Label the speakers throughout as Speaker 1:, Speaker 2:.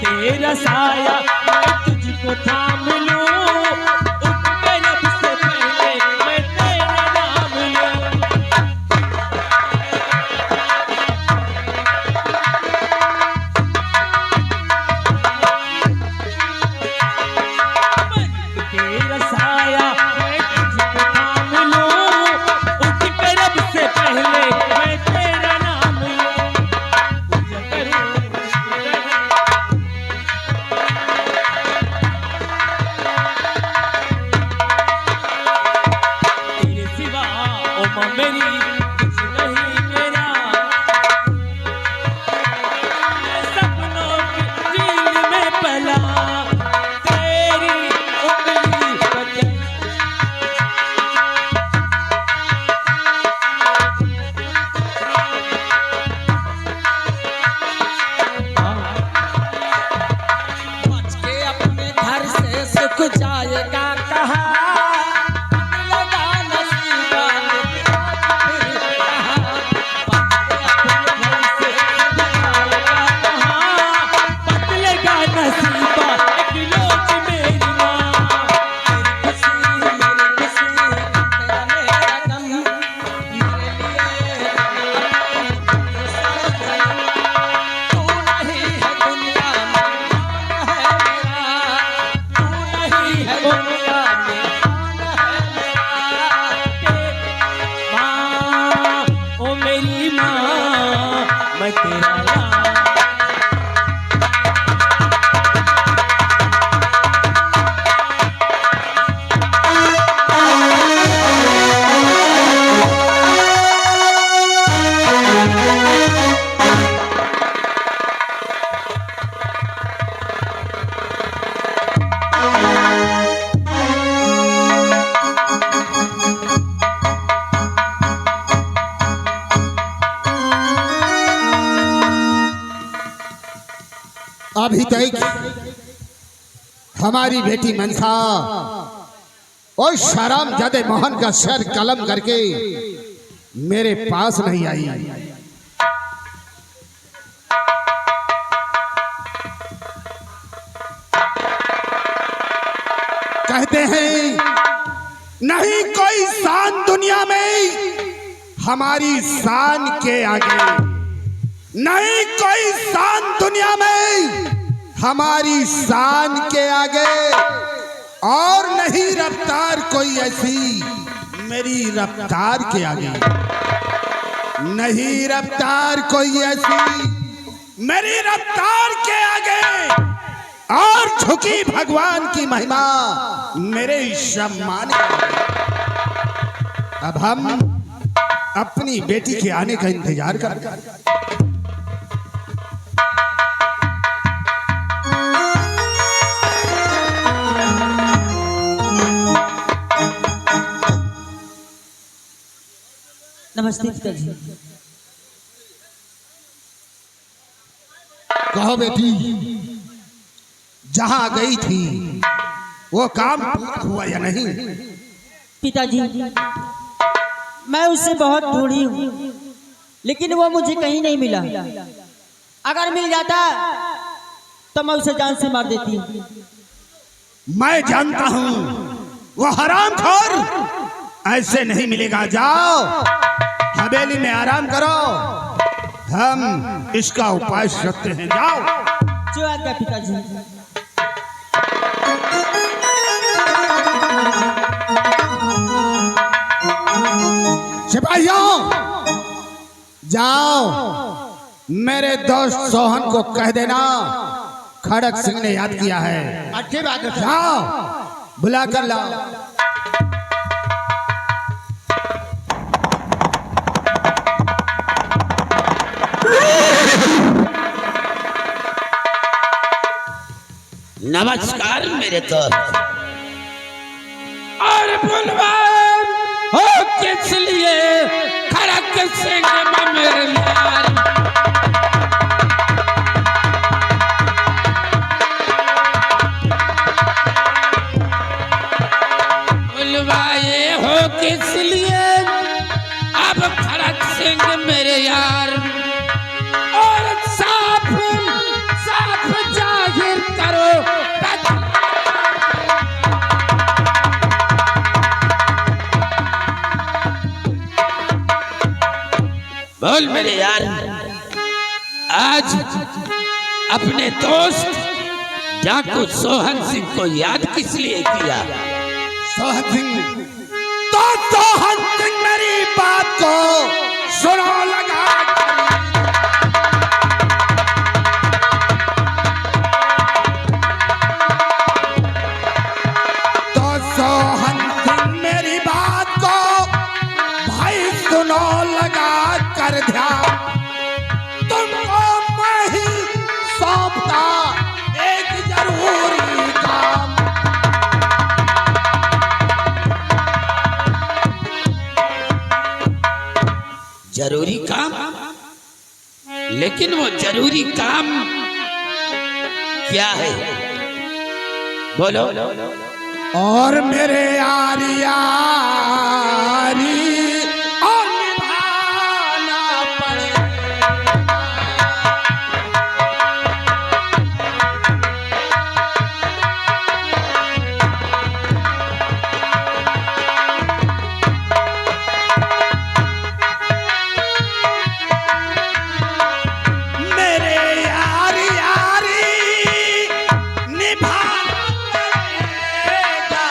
Speaker 1: तेरा साया मैं तुझको थाम लूं, उठके रब से पहले मैं तेरा नाम लूं। तेरा साया मैं तुझको थाम लूं, उठके रब से पहले मैं तेरा नाम लूं। पूजा करूं तेरे सिवा ओ मां मेरी कुछ नहीं मेरा, मैं सपनों की झील में पला, तेरी उंगली पकड़
Speaker 2: बच के अपने घर से सुख जाएगा कहाँ, लगा नसीबा ने फिर कहाँ। बच के अपने घर से सुख जाएगा कहाँ,
Speaker 1: बदलेगा नसीबा एक लोच मेरी माँ।
Speaker 2: तेरी खुशी तेरा मेरा गम, मेरे लिए तू नहीं है दुनिया में कौन है मेरा, तू नहीं है दुनिया में कौन है मेरा।
Speaker 1: माँ ओ मेरी माँ मैं तेरा लाल।
Speaker 3: अभी तक हमारी बेटी मनसा और शराम जदे मोहन का सर कलम करके मेरे पास नहीं आई। कहते हैं नहीं कोई शान दुनिया में हमारी शान के आगे, नहीं कोई शान दुनिया में हमारी शान के आगे, और नहीं रफ्तार कोई ऐसी मेरी रफ्तार के आगे, नहीं रफ्तार कोई ऐसी मेरी रफ्तार के आगे, और झुकी भगवान की महिमा मेरे सम्मान के आगे। अब हम अपनी बेटी के आने का इंतजार कर।
Speaker 4: नमस्ते पिताजी।
Speaker 3: कहो बेटी, जहां गई थी वो काम पूरा हुआ या नहीं?
Speaker 4: पिताजी मैं उससे बहुत ढूंढी हूँ, लेकिन वो मुझे कहीं नहीं मिला। अगर मिल जाता तो मैं उसे जान से मार देती।
Speaker 3: मैं जानता हूं वो हरामखोर ऐसे नहीं मिलेगा। जाओ हवेली में आराम करो, हम इसका उपाय सकते हैं। जाओ।
Speaker 4: जो आज्ञा पिताजी।
Speaker 3: सिपाहियों जाओ, मेरे दोस्त सोहन को कह देना खड़क सिंह ने याद किया है। अच्छी बात है। जाओ बुला कर लाओ।
Speaker 5: नमस्कार मेरे दोस्त।
Speaker 1: और बुलवान हो किस लिए खड़क सिंह में मेरे यार। बुलवाए हो किस लिए अब खड़क सिंह मेरे यार। और साफ साफ जाहिर
Speaker 5: बोल मेरे यार, आज अपने दोस्त डाकू सोहन सिंह को याद किस लिए किया?
Speaker 3: सोहन सिंह, तो सोहन सिंह मेरी बात को सुनो लगा तो सोहन सिंह मेरी बात को भाई सुनो लगा कर ध्यान। तुमको मैं ही सौंपता एक जरूरी काम।
Speaker 5: जरूरी काम? लेकिन वो जरूरी काम क्या है? बोलो।
Speaker 3: और मेरे यारी यारी और निभाना पड़ेगा। मेरे यारी यारी निभाना पड़ेगा।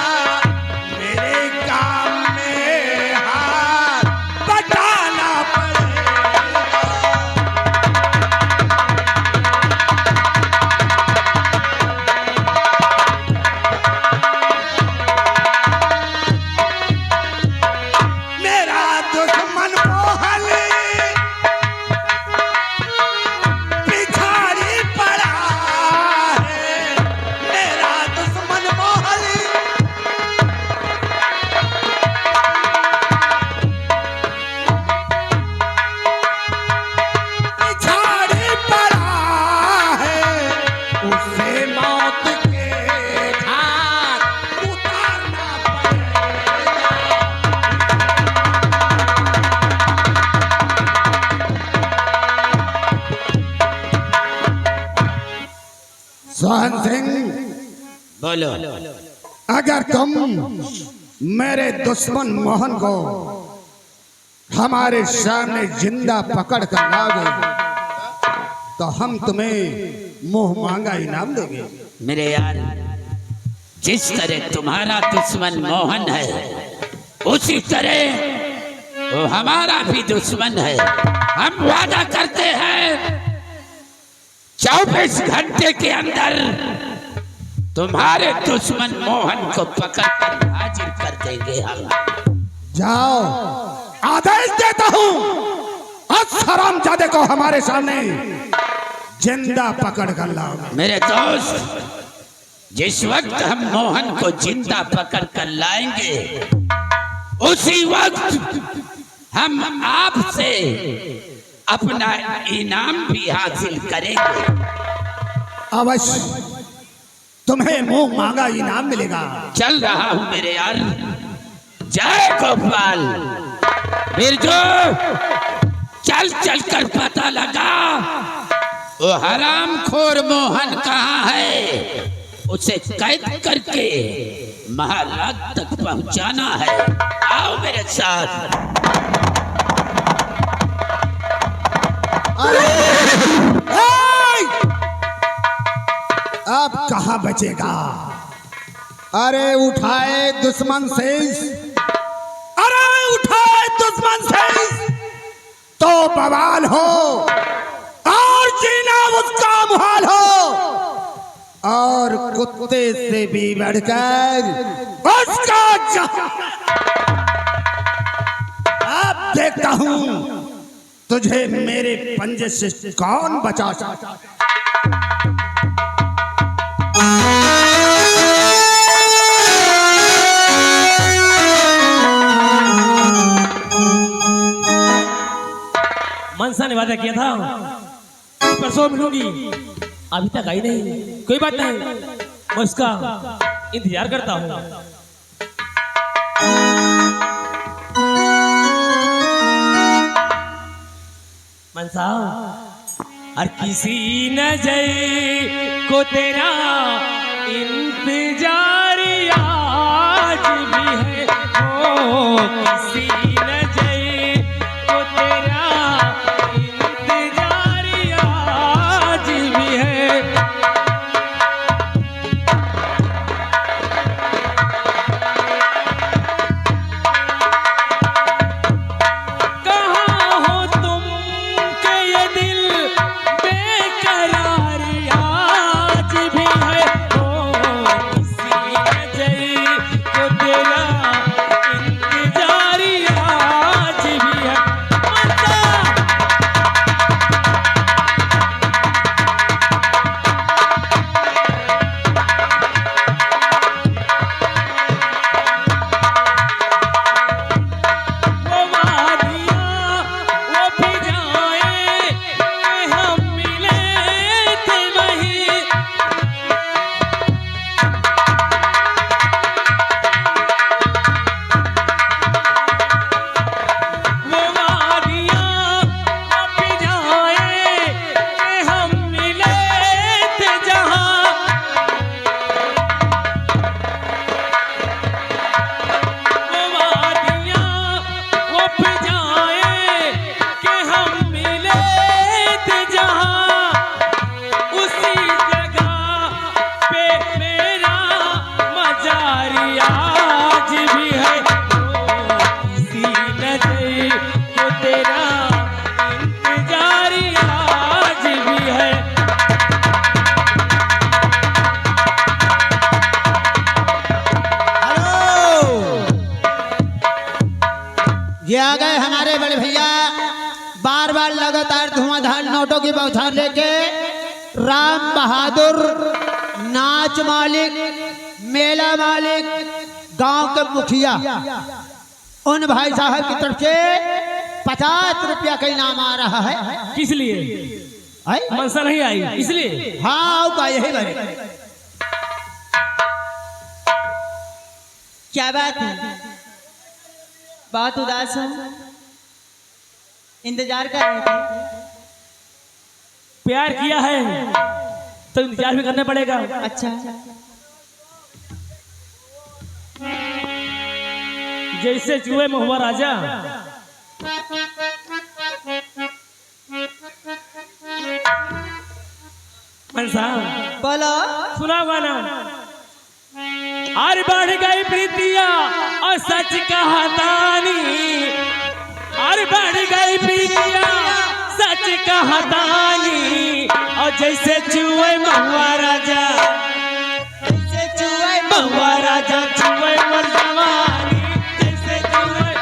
Speaker 3: मेरे काम में हाथ बटाना पड़ेगा। मेरा दुश्मन मोहन पिछाड़ी पड़ा है। मेरा दुश्मन मोहन पिछाड़ी पड़ा है। उसे मौत के घाट उतारना पड़ेगा। सोहन सिंह,
Speaker 5: बोलो।
Speaker 3: अगर तुम मेरे दुश्मन मोहन को हमारे सामने जिंदा पकड़ कर लाओगे तो हम तुम्हें मुंह मांगा इनाम देंगे।
Speaker 5: मेरे यार, जिस तरह तुम्हारा दुश्मन मोहन है, उसी तरह वो हमारा भी दुश्मन है। हम वादा करते हैं 24 घंटे के अंदर तुम्हारे दुश्मन मोहन को पकड़ कर हाजिर कर देंगे हम।
Speaker 3: जाओ, आदेश देता हूँ, आज हरामजादे को हमारे सामने जिंदा पकड़ कर लाओ।
Speaker 5: मेरे दोस्त, जिस वक्त हम मोहन को जिंदा पकड़ कर लाएंगे, उसी वक्त हम आपसे अपना इनाम भी हासिल करेंगे।
Speaker 3: अवश्य तुम्हें मुंह मांगा इनाम मिलेगा।
Speaker 5: चल रहा हूं मेरे यार। जय गोपाल। बिरजू, चल चल कर पता लगा वो हरामखोर मोहन कहाँ है। उसे कैद करके महाराज तक पहुंचाना है। आओ मेरे साथ।
Speaker 3: अब कहां बचेगा? अरे उठाए दुश्मन से, अरे उठाए दुश्मन से तो बवाल हो और जीना उसका मुहाल हो। और कुत्ते से भी बढ़कर उसका अब देखता हूं तुझे मेरे पंजे से कौन बचा सकता।
Speaker 1: मनसा ने वादा किया था परसों मिलूंगी, अभी तक आई नहीं। कोई बात नहीं, मैं उसका इंतजार करता हूँ। मनसा, हर किसी नजर को तेरा इंतजार आज भी है। ओ किसी नजर को तेरा
Speaker 2: लगातार धुआंधार नोटों की बौछार लेके राम बहादुर नाच मालिक, मेला मालिक, गांव के मुखिया, उन भाई साहब की तरफ से 50 रुपया का इनाम आ रहा है।
Speaker 1: किस लिए? मनसा नहीं आई इसलिए?
Speaker 2: हाँ का यही बात।
Speaker 4: क्या बात है? बहुत उदास हो, इंतजार कर रहे थे।
Speaker 1: प्यार किया है तो इंतजार भी करना पड़ेगा।
Speaker 4: अच्छा,
Speaker 1: जैसे जुए में हुआ राजा, मनसा
Speaker 4: बोलो।
Speaker 1: सुना गाना। और बढ़ गई प्रीतिया और सच कहा तानी, और बढ़ गई प्रीतिया सच कहा तानी, और जैसे चुए महुआ राजा, जैसे चुए महुआ राजा, चुए मर जवानी, जैसे चुए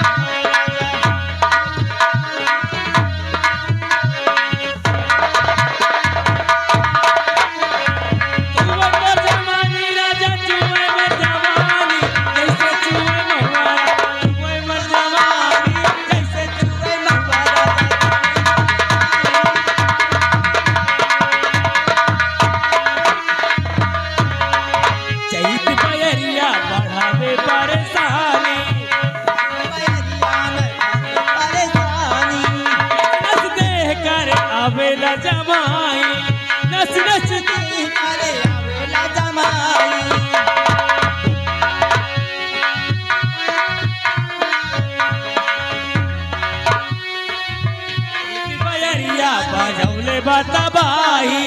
Speaker 1: आवेला जमाई, नस नस
Speaker 4: अरे आवेला जमाई।
Speaker 1: बयरिया बजौले बताबाई,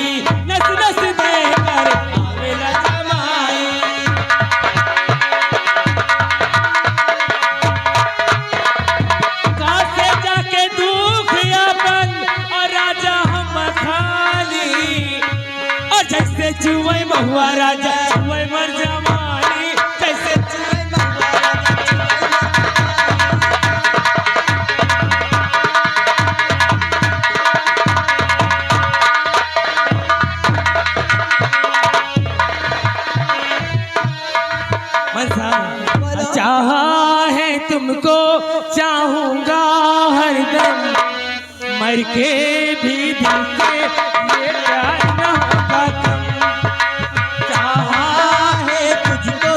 Speaker 1: नस नस देकर आवेला जमाई। कासे जाके दुख अपन और राजा हम खाली, और जैसे चुए महुआ राजा, चुए मर जमानी, जैसे चुए महुआ राजा, चाहा है तुमको चाहूंगा हरदम, मर के भी दिल से ये प्यार न होगा कम।
Speaker 4: चाहा है तुझको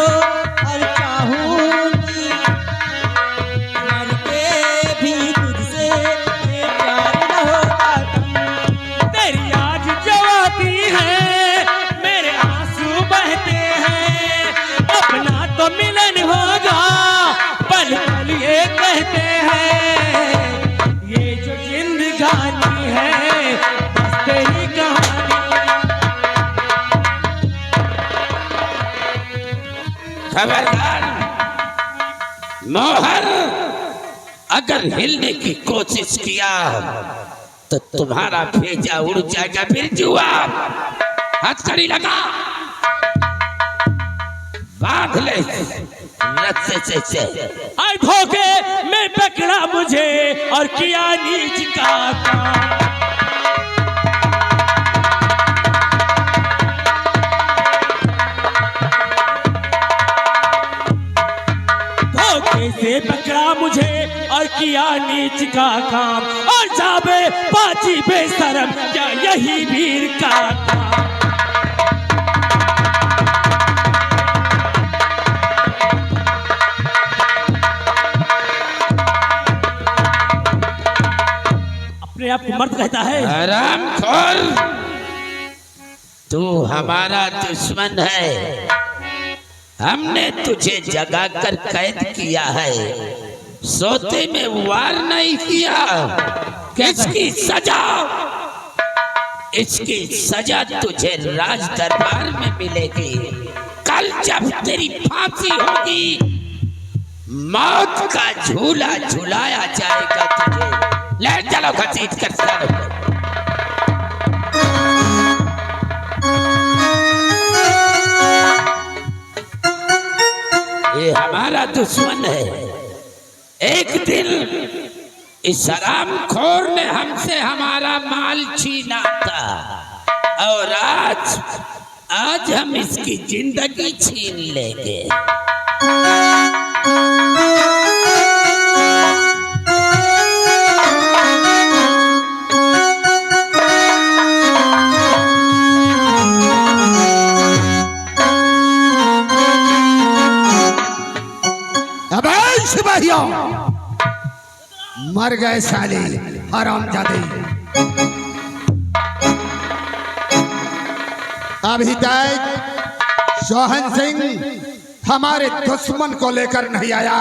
Speaker 4: और चाहूंगी, मर के भी तुझसे ये प्यार न होगा कम।
Speaker 1: तेरी आज जवाबी है, मेरे आंसू बहते हैं, अपना तो मिलन होगा, पल पल ये कहते हैं, ये जो जिंदगानी है बस तेरी कहानी।
Speaker 5: खबरदार मोहन, अगर हिलने की कोशिश किया तो तुम्हारा भेजा उड़ जाएगा। फिर जुआ हथकड़ी लगा, बांध ले रस्से से।
Speaker 1: आए धोखे में पकड़ा मुझे और किया नीच का काम। धोखे से पकड़ा मुझे और किया नीच का काम, और जाबे बाजी बेशरम, क्या यही वीर का काम। अपने आप को मर्द कहता है।
Speaker 5: हरामखोर, तू हमारा दुश्मन है, हमने तुझे जगा कर कैद किया है, सोते में वार नहीं किया। इसकी सजा, इसकी सजा तुझे राज दरबार में मिलेगी। कल जब तेरी फांसी होगी, मौत का झूला झुलाया जाएगा तुझे। ले चलो घसीट कर सर। ये हमारा दुश्मन है, एक दिन इस हरामखोर ने हमसे हमारा माल छीना था और आज हम इसकी जिंदगी छीन लेंगे।
Speaker 3: अबे सिपाहियों, मर गए साले हरामजादे। अभी तक सोहन सिंह हमारे दुश्मन को लेकर नहीं आया,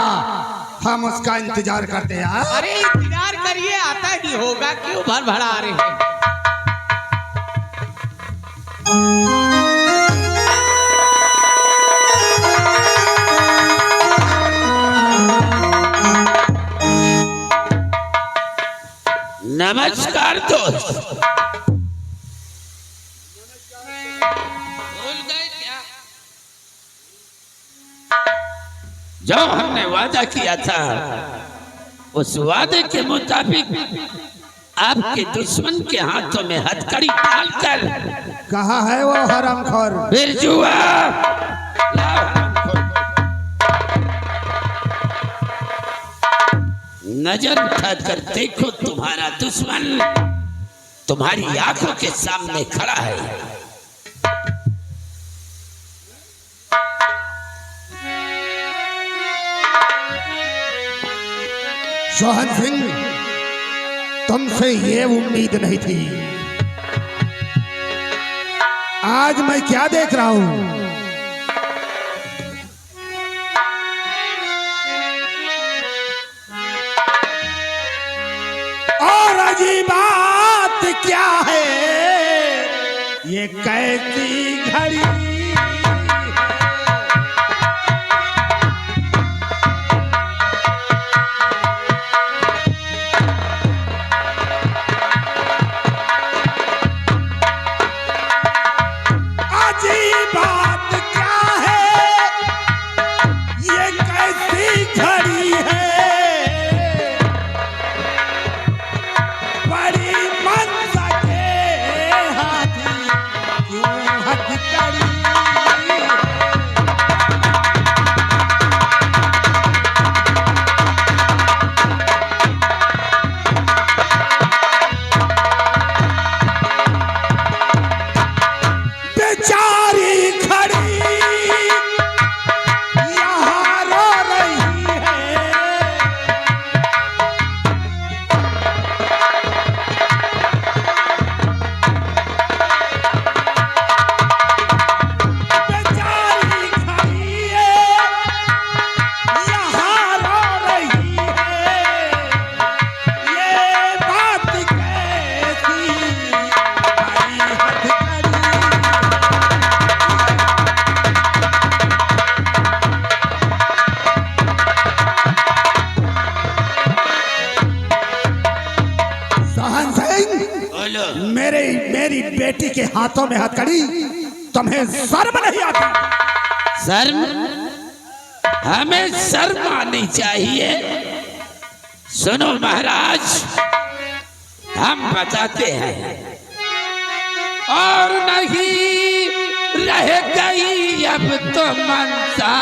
Speaker 3: हम उसका इंतजार करते हैं।
Speaker 6: अरे इंतजार करिए, आता ही होगा, क्यों भर भरा आ रहे हैं।
Speaker 5: नमस्कार दोस्त। जो हमने वादा किया था उस वादे के मुताबिक आपके दुश्मन के हाथों में हथकड़ी डालकर।
Speaker 3: कहाँ है वो हरामखोर?
Speaker 5: बिरजुआ, लाओ हरामखोर। नजर उठाकर देखो, तुम्हारा दुश्मन तुम्हारी आंखों के सामने खड़ा है।
Speaker 3: सोहन सिंह, तुमसे ये उम्मीद नहीं थी। आज मैं क्या देख रहा हूं? और अजीब बात क्या है, ये कैसी घड़ी। मेरी बेटी के हाथों में हथकड़ी, तुम्हें शर्म नहीं आती?
Speaker 5: शर्म? हमें शर्म आनी चाहिए। सुनो महाराज, हम बताते हैं। और नहीं रह गई अब तो मनसा,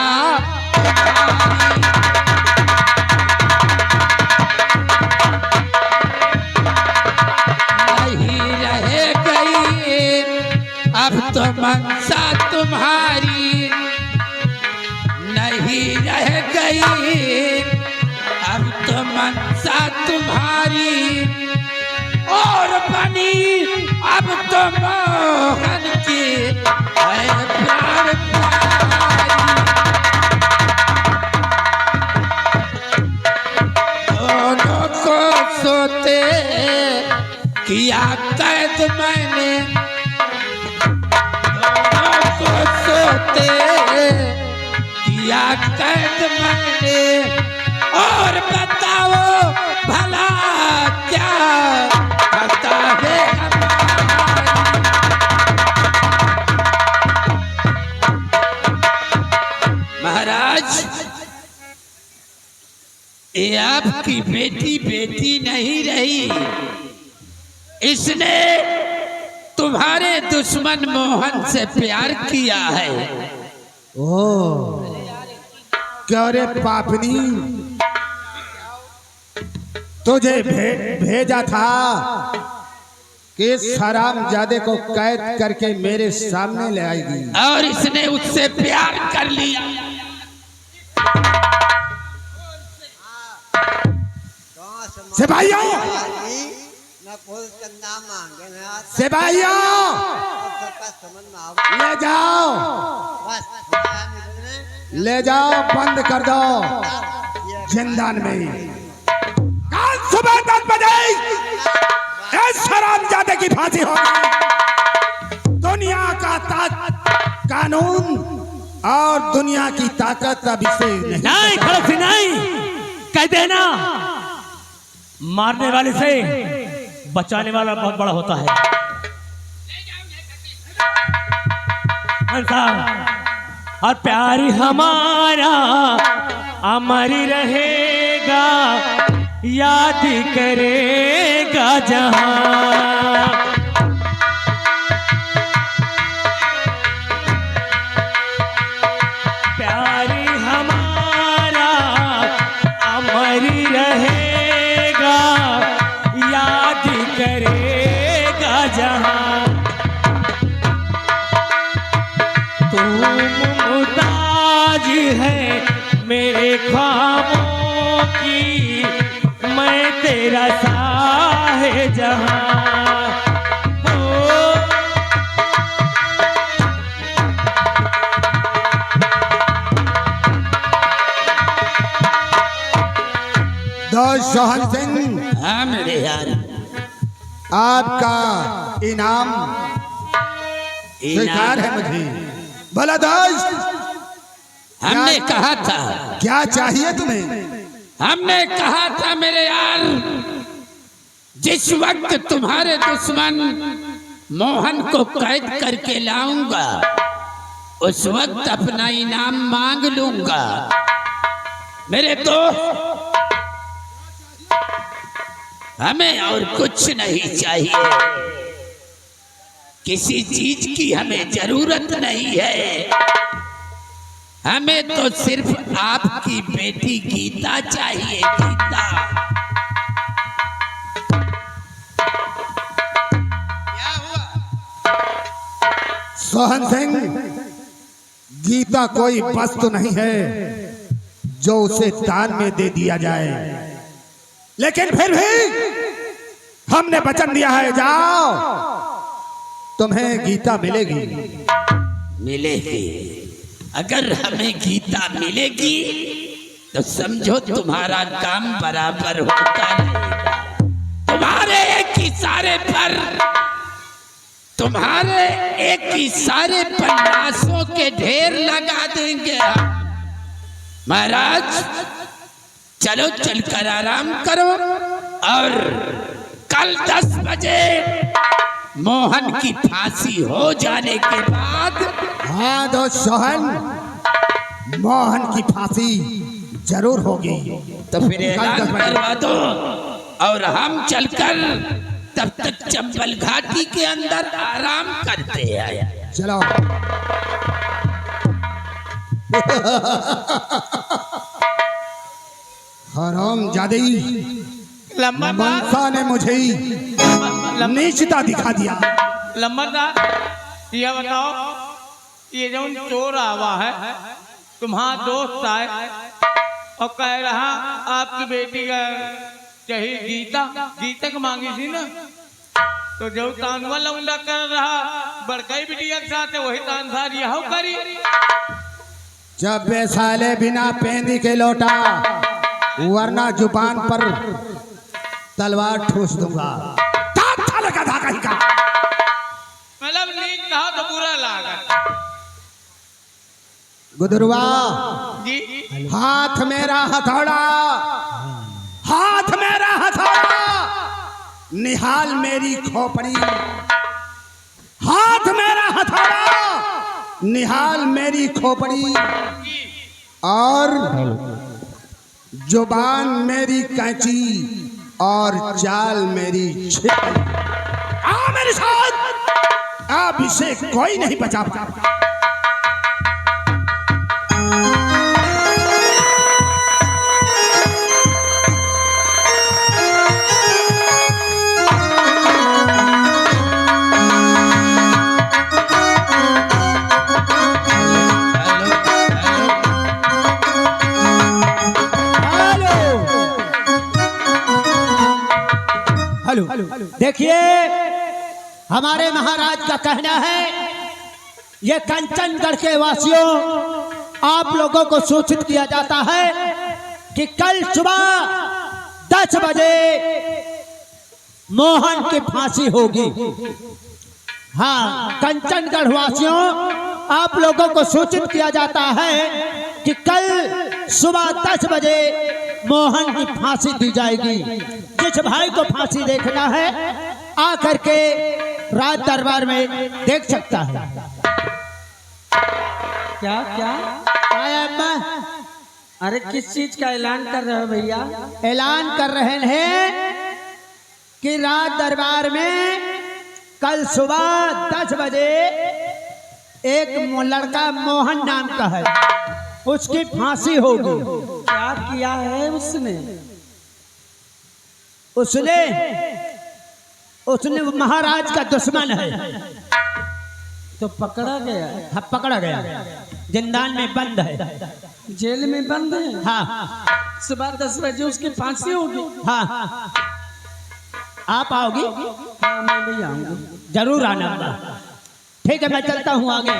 Speaker 5: अब तो मनसा तुम्हारी नहीं रह गई, अब तो मनसा तुम्हारी और बनी अब तो मोहन की है प्राण प्यारी। दोनों को सोते किया कैद मैंने, सोते किया कैद मैंने। और बताओ भला क्या पता है महाराज? या आपकी बेटी बेटी नहीं रही, इसने तुम्हारे दुश्मन मोहन से प्यार किया है।
Speaker 3: ओ क्या रे पापनी, तुझे भेजा था कि हरामजादे को कैद करके मेरे सामने ले आएगी,
Speaker 5: और इसने उससे प्यार कर लिया।
Speaker 3: सिपाहियों, सिपाहियों, ले जाओ, ले जाओ, बंद कर दो जिंदान में। कल सुबह 10 बजे इस हरामजादे की फांसी होगी। दुनिया का कानून और दुनिया की ताकत अब इसे
Speaker 1: नहीं खड़क नहीं कह देना, मारने वाले से बचाने वाला बहुत बड़ा होता है। और प्यार हमारा अमर रहेगा, याद करेगा जहां। प्यार हमारा अमर रहेगा, याद करेगा जहां। तुम मुमताज है मेरे ख्वाबों की, मैं तेरा साहे जहां।
Speaker 3: सोहन सिंह,
Speaker 5: हाँ मेरे यार,
Speaker 3: आपका इनाम स्वीकार है मुझे। भला दोस्त,
Speaker 5: हमने कहा था,
Speaker 3: क्या चाहिए तुम्हें?
Speaker 5: हमने कहा था मेरे यार, जिस वक्त तुम्हारे दुश्मन मोहन को कैद करके लाऊंगा, उस वक्त अपना इनाम मांग लूंगा। मेरे दोस्त, हमें और कुछ नहीं चाहिए, किसी चीज की हमें जरूरत नहीं है। हमें तो सिर्फ आपकी बेटी गीता चाहिए, गीता।
Speaker 3: सोहन सिंह, गीता कोई वस्तु नहीं है जो उसे दान में दे दिया जाए, लेकिन फिर भी हमने वचन दिया है, जाओ, तुम्हें गीता मिलेगी।
Speaker 5: मिलेगी? अगर हमें गीता मिलेगी तो समझो तुम्हारा काम बराबर होता रहेगा। तुम्हारे एक इशारे पर, तुम्हारे एक इशारे पर लाशों के ढेर लगा देंगे। महाराज, चलो चलकर आराम करो, और कल 10 बजे मोहन की फांसी हो जाने के बाद,
Speaker 3: हाँ दोस्त सोहन, मोहन की फांसी जरूर होगी।
Speaker 5: तो फिर ऐलान करवा दो, और हम चलकर तब तक चंबल घाटी के अंदर आराम करते हैं।
Speaker 3: चलो। हरामजादी, मनसा ने मुझे नीचता दिखा दिया।
Speaker 6: लंबरदार, ये बताओ, ये जो चोर आवा है, तुम्हारा दोस्त आए और कह रहा आपकी बेटी का चाहिए गीता, गीता को मांगी थी ना, तो जो तानवा लौंडा कर रहा बड़कई बिटिया के साथ वही तानसार यह करी।
Speaker 3: जब वे साले बिना पेंदी के लौटा, वरना जुबान पर तलवार ठूस दूंगा। लगा था कहीं का,
Speaker 6: मतलब नीक कहा तो बुरा लगा।
Speaker 3: गुदरुआ
Speaker 6: जी,
Speaker 3: हाथ मेरा हथौड़ा, हाथ मेरा हथौड़ा, निहाल मेरी खोपड़ी, हाथ मेरा हथौड़ा, निहाल मेरी खोपड़ी, और जुबान मेरी कैंची और चाल मेरी छिपी। आ मेरे साथ, अब इसे कोई नहीं बचा पाता।
Speaker 2: देखिए, हमारे महाराज का कहना है, ये कंचनगढ़ के वासियों, आप लोगों को सूचित किया जाता है कि कल सुबह 10 बजे मोहन की फांसी होगी। हाँ, कंचनगढ़ वासियों, आप लोगों को सूचित किया जाता है कि कल सुबह 10 बजे मोहन की फांसी दी जाएगी। जिस भाई को फांसी देखना है आकर के राज दरबार में देख सकता है।
Speaker 4: क्या क्या
Speaker 2: आया अम्मा?
Speaker 4: अरे किस चीज का ऐलान कर रहे हो भैया?
Speaker 2: ऐलान कर रहे हैं कि राज दरबार में कल सुबह 10 बजे एक लड़का मोहन नाम का है, उसकी फांसी होगी।
Speaker 4: क्या किया है उसने?
Speaker 2: उसने महाराज का दुश्मन है।
Speaker 4: तो पकड़ा गया?
Speaker 2: हाँ, पकड़ा गया, जिंदान में बंद है,
Speaker 4: जेल में बंद है।
Speaker 2: हाँ,
Speaker 4: सुबह 10 बजे उसकी फांसी होगी।
Speaker 2: हाँ, आप आओगी?
Speaker 4: हाँ, मैं भी आऊंगा।
Speaker 2: जरूर आना। ठीक है, मैं चलता हूँ आगे।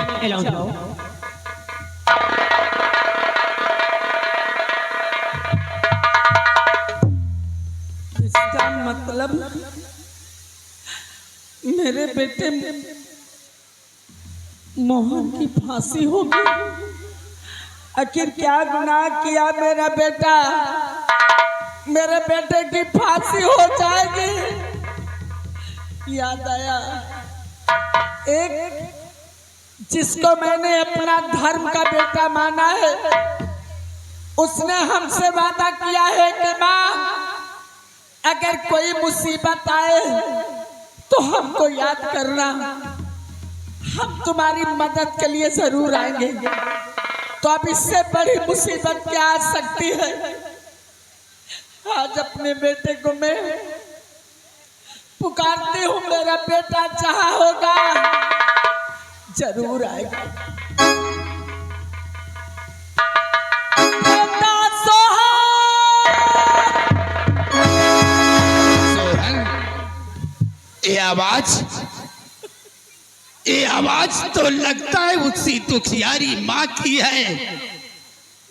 Speaker 4: इसका मतलब मेरे बेटे मोहन की फांसी होगी। आखिर क्या गुनाह किया मेरा बेटा? मेरे बेटे की फांसी हो जाएगी। याद आया, एक जिसको मैंने अपना धर्म का बेटा माना है, उसने हमसे वादा किया है कि माँ, अगर कोई मुसीबत आए तो हमको याद करना, हम तुम्हारी मदद के लिए जरूर आएंगे। तो अब इससे बड़ी मुसीबत क्या आ सकती है? आज अपने बेटे को मैं पुकारती हूँ, मेरा बेटा जहाँ होगा जरूर आएगा।
Speaker 5: ये आवाज तो लगता है उसी दुखियारी माँ की है,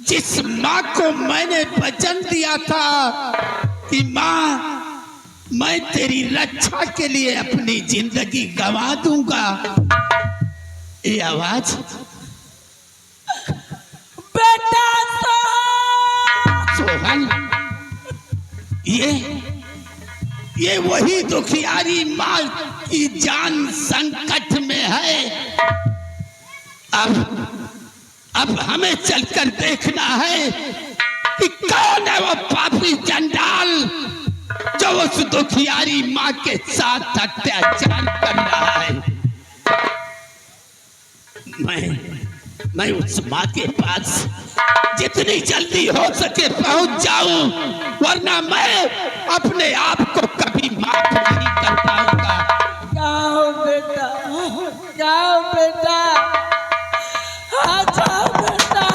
Speaker 5: जिस माँ को मैंने वचन दिया था कि माँ, मैं तेरी रक्षा के लिए अपनी जिंदगी गंवा दूंगा। ये आवाज
Speaker 4: बेटा
Speaker 5: सोहन, ये वही दुखियारी माँ की जान संकट में है। अब हमें चलकर देखना है कि कौन है वो पापी चंडाल जो उस दुखियारी माँ के साथ अत्याचार कर रहा है। मैं उस माँ के पास जितनी जल्दी हो सके पहुंच जाऊं, वरना मैं अपने आप को कभी माफ नहीं कर पाऊंगा।
Speaker 4: जाओ बेटा, जाओ बेटा, हाँ जाओ बेटा।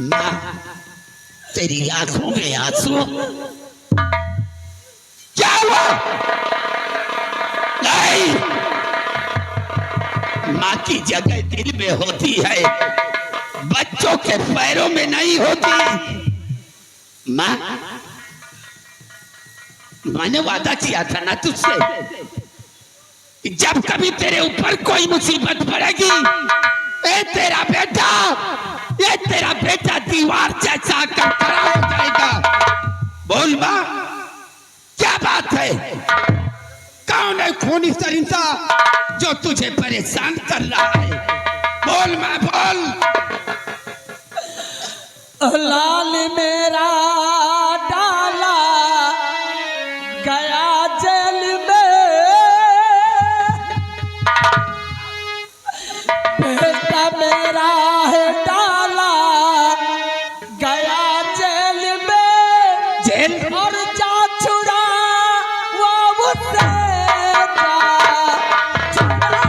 Speaker 5: माँ, तेरी आंखों में आंसू, क्या हुआ? नहीं, माँ की जगह दिल में होती है, बच्चों के पैरों में नहीं होती। माँ, मैंने वादा किया था ना तुझसे कि जब कभी तेरे ऊपर कोई मुसीबत पड़ेगी, ये तेरा बेटा दीवार जैसा कर खड़ा हो जाएगा। बोल माँ, क्या बात है? कौन है है खूनी सरिंदा जो तुझे परेशान कर रहा है? बोल मैं बोल।
Speaker 1: लाल मेरा डाला गया जेल में, बेटा मेरा है डाला गया जेल में,
Speaker 5: जेल
Speaker 1: और जा छुड़ा वो मुझसे, जा छुड़ा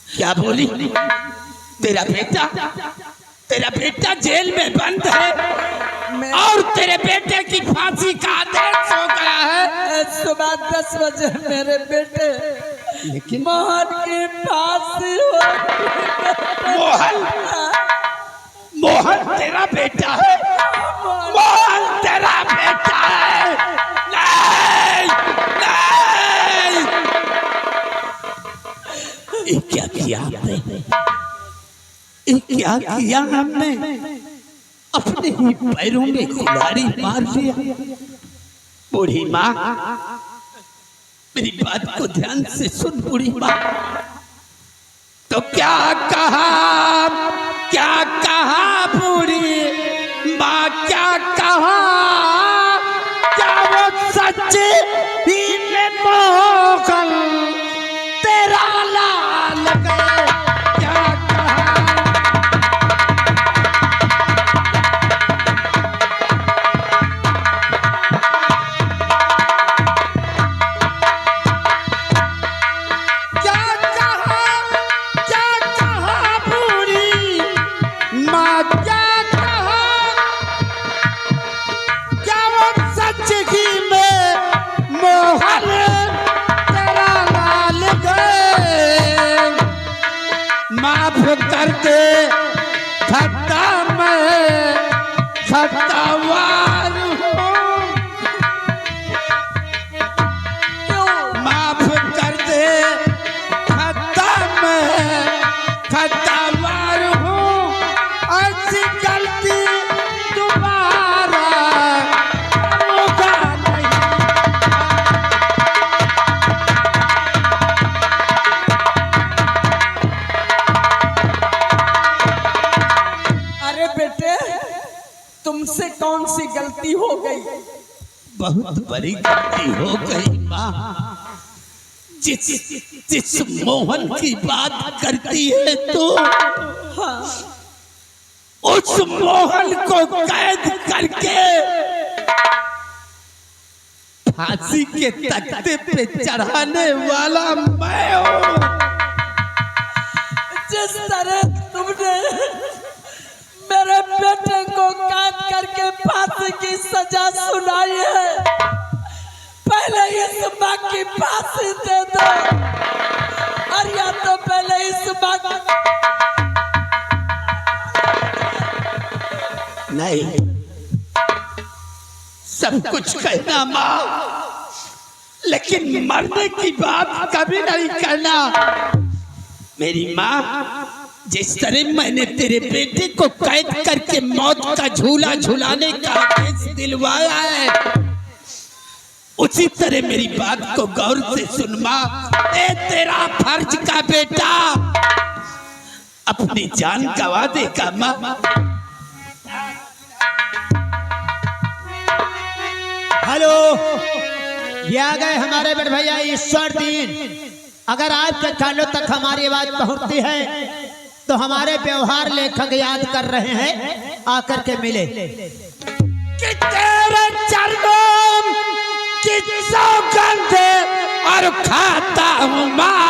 Speaker 5: क्या बोली? तेरा बेटा जेल में बंद है और तेरे बेटे की फांसी का आदेश हो गया है।
Speaker 1: सुबह 10 बजे मेरे बेटे
Speaker 5: लेकिन
Speaker 1: मोहन की फांसी हो।
Speaker 5: मोहन तेरा बेटा है? मोहन तेरा बेटा है? नहीं, नहीं। ये क्या किया हमने? ये क्या किया हमने? अपने ही पैरों में कुल्हाड़ी मार लिया। बूढ़ी माँ, मेरी बात को ध्यान से सुन बूढ़ी माँ। तो क्या कहा बूढ़ी माँ, क्या कहा? क्या वो सच ही में मोहन तेरा लाल गए? क्या कहा? क्या कहा बूढ़ी माँ, क्या कहा? क्या वो सच ही में मोहन तेरा लाल गए? माफ कर दे खता मैं खतावार हूँ। माफ कर दे खता मैं खतावार हूँ। ऐसी गलती दोबारा होगा नहीं।
Speaker 1: अरे बेटे, तुमसे कौन सी गलती हो गई?
Speaker 5: बहुत बड़ी गलती हो गई माँ। जिस मोहन की बात करती है तो उस मोहन को कैद करके फांसी के तख्ते पे चढ़ाने वाला मैं हूँ।
Speaker 1: जिस तरह तुमने मेरे बेटे को कैद करके फांसी की सजा सुनाई है, पहले इस माँ की फांसी दे दो, और या तो पहले इस माँ का
Speaker 5: नहीं, सब कुछ कहना माँ, लेकिन मरने की बात कभी नहीं करना। मेरी माँ, जिस तरह मैंने तेरे बेटे को कैद करके मौत का झूला झूलाने का आदेश दिलवाया है, उसी तरह मेरी बात को गौर से सुन माँ। ए तेरा फर्ज का बेटा अपनी जान गवा देगा माँ।
Speaker 2: हेलो, ये आ गए हमारे बड़े भैया ईश्वर दीन। अगर आपके कानों तक हमारी बात पहुंचती है तो हमारे व्यवहार लेखक याद कर रहे हैं, आकर के मिले।
Speaker 5: कि तेरे चरणों की सौगंध और खाता हूँ माँ,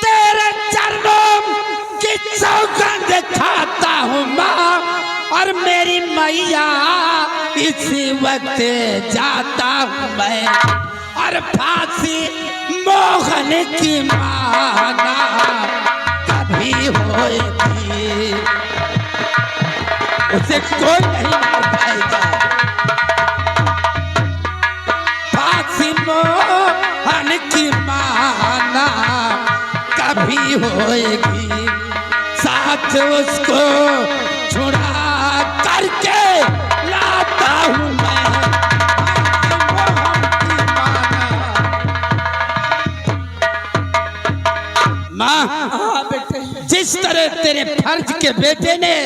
Speaker 5: तेरे चरणों की सौगंध खाता हूँ माँ, और मेरी मैया इसी वक्त जाता हूँ मैं, और फांसी मोहन की माना कभी होएगी, उसे कोई नहीं मार पाएगा। फांसी मोहन की माना कभी होएगी, साथ उसको छुड़ा करके लाता हूँ मैं। माँ, जिस तरह तेरे फर्ज के बेटे ने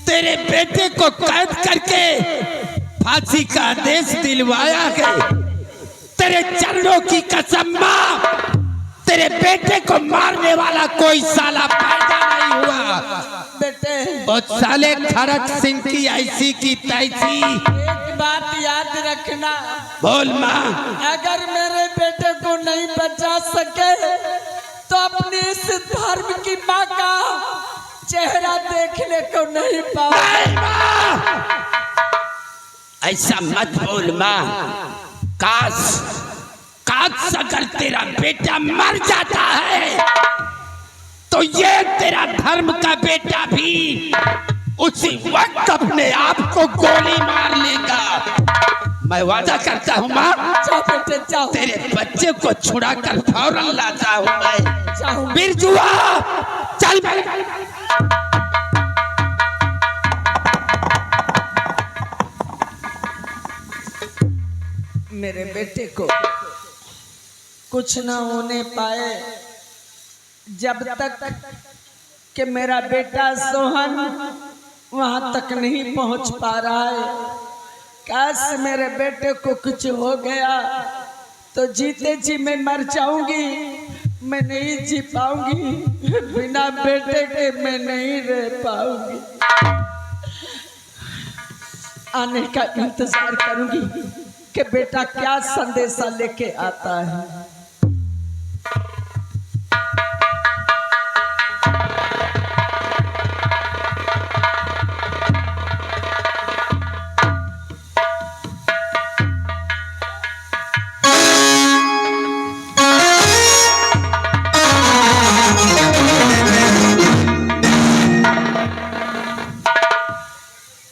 Speaker 5: तेरे बेटे को कैद करके फांसी का आदेश दिलवाया है, तेरे चरणों की कसम माँ, तेरे बेटे को मारने वाला कोई साला पैदा नहीं हुआ।
Speaker 1: बेटे,
Speaker 5: वो साले खड़क सिंह की ऐसी की तैसी।
Speaker 1: एक बात याद रखना,
Speaker 5: बोल माँ।
Speaker 1: अगर मेरे बेटे को नहीं बचा सके तो अपनी इस धर्म की माँ का चेहरा देखने को नहीं पाऊंगा।
Speaker 5: ऐसा मत बोल माँ। काश अगर तेरा बेटा मर जाता है तो ये तेरा धर्म का बेटा भी उसी वक्त अपने आप को गोली मार लेगा। मैं वादा करता हूँ माँ,
Speaker 1: जाओ बेटे जाओ,
Speaker 5: तेरे बच्चे को छुड़ा कर फौरन लाता हूँ मैं।
Speaker 1: जाओ।
Speaker 5: बिरजुआ चल
Speaker 1: मेरे बेटे को कुछ न होने पाए जब तक कि मेरा बेटा सोहन वहां तक नहीं पहुंच पा रहा है। काश मेरे बेटे को कुछ हो गया तो जीते जी मैं मर जाऊंगी, मैं नहीं जी पाऊंगी, बिना बेटे के मैं नहीं रह पाऊंगी। आने का इंतजार करूंगी कि बेटा क्या संदेशा लेके आता है।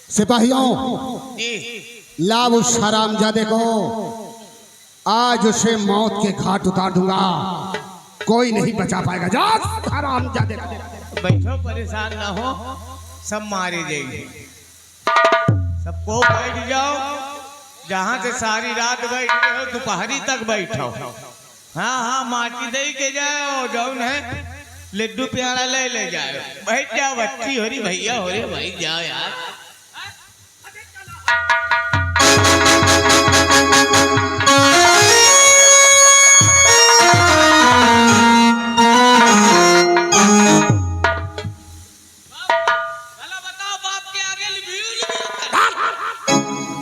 Speaker 3: सिपाहियों, लाभ उस हरामजादे को, आज उसे मौत के घाट उतार दूंगा, कोई नहीं बचा पाएगा। जा हरामजादे।
Speaker 6: बैठो, परेशान ना हो, सब मारे जाएंगे। सबको बैठ जाओ, जहाँ से सारी रात बैठे हो दोपहरी तक बैठो। हाँ, माटी दे के जाओ, जौन है लड्डू प्यारा ले जाओ। बैठ जाओ, बच्ची हो रही भैया हो रहे, बैठ जाओ यार।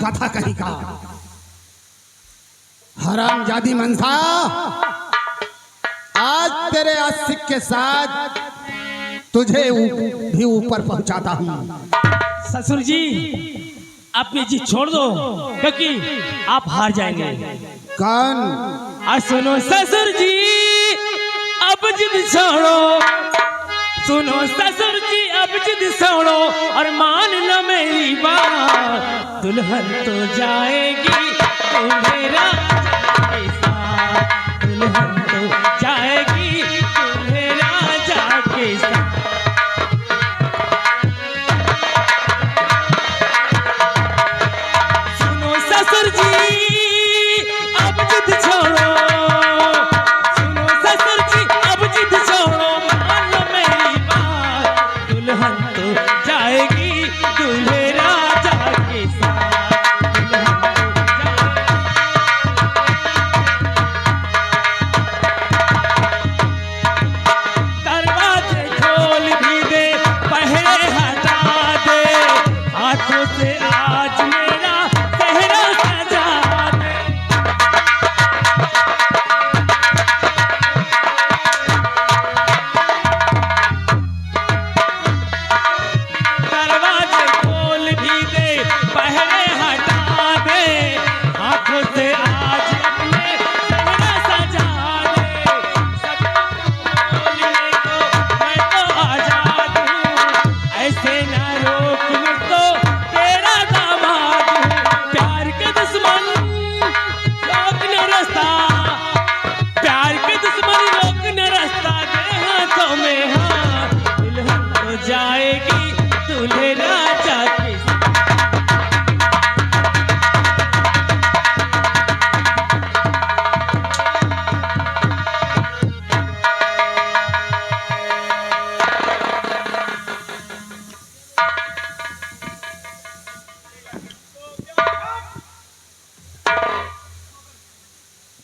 Speaker 3: कथा कहीं का हरामजादी मनसा, आज तेरे आशिक के साथ तुझे भी ऊपर पहुंचाता हूँ।
Speaker 1: ससुर जी, आप ये जिद छोड़ दो क्योंकि आप हार जाएंगे।
Speaker 3: कौन?
Speaker 1: सुनो ससुर जी, अब जिद छोड़ो, सुनो ससुर जी, अब जिद छोड़ो और मान लो मेरी बात। दुल्हन तो जाएगी तो मेरा साथ, दुल्हन तो जाएगी तो मेरा जाके साथ। सुनो ससुर जी, अब जिद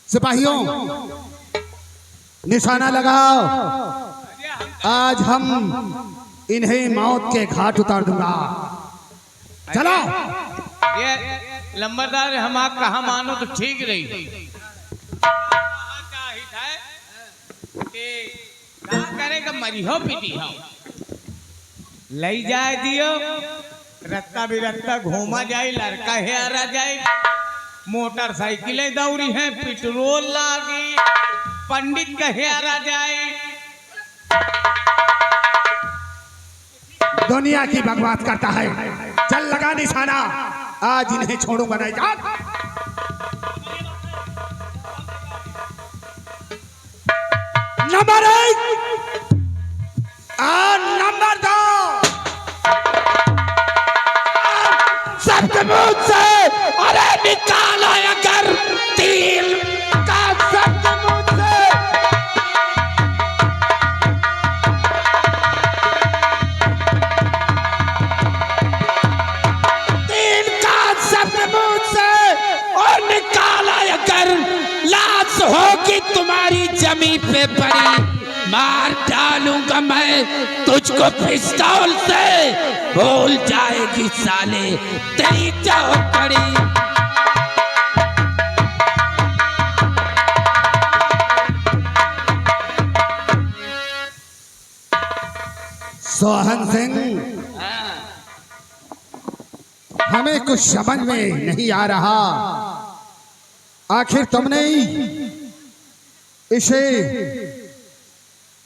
Speaker 3: सिपाहियों निशाना लगाओ, आज हम इन्हें मौत के घाट उतार दूंगा। चलो।
Speaker 6: ये लंबरदार हम आप कहा मानो तो ठीक रही। क्या करेगा मरी हो पीटी हो लई जाए दियो रत्ता बिरत्ता घूमा जाए लड़का है आ जाए मोटरसाइकिलें दौड़ी हैं पेट्रोल लागी पंडित कहे आ जाए।
Speaker 3: दुनिया की बकवास करता है। चल लगा निशाना, आज इन्हें छोड़ूंगा नहीं। जा। नंबर 1 और नंबर 2
Speaker 5: सबके मुंह से अरे निकाला अगर तीर का सबके मुंह से। तीर का सबके मुंह से और निकाला अगर लाश होगी तुम्हारी जमी पे पड़ी मार डालूंगा मैं तुझको पिस्तौल से। भूल जाएगी साले तेरी चौकड़ी।
Speaker 3: सोहन सिंह, हमें कुछ समझ में नहीं आ रहा, आखिर तुमने इसे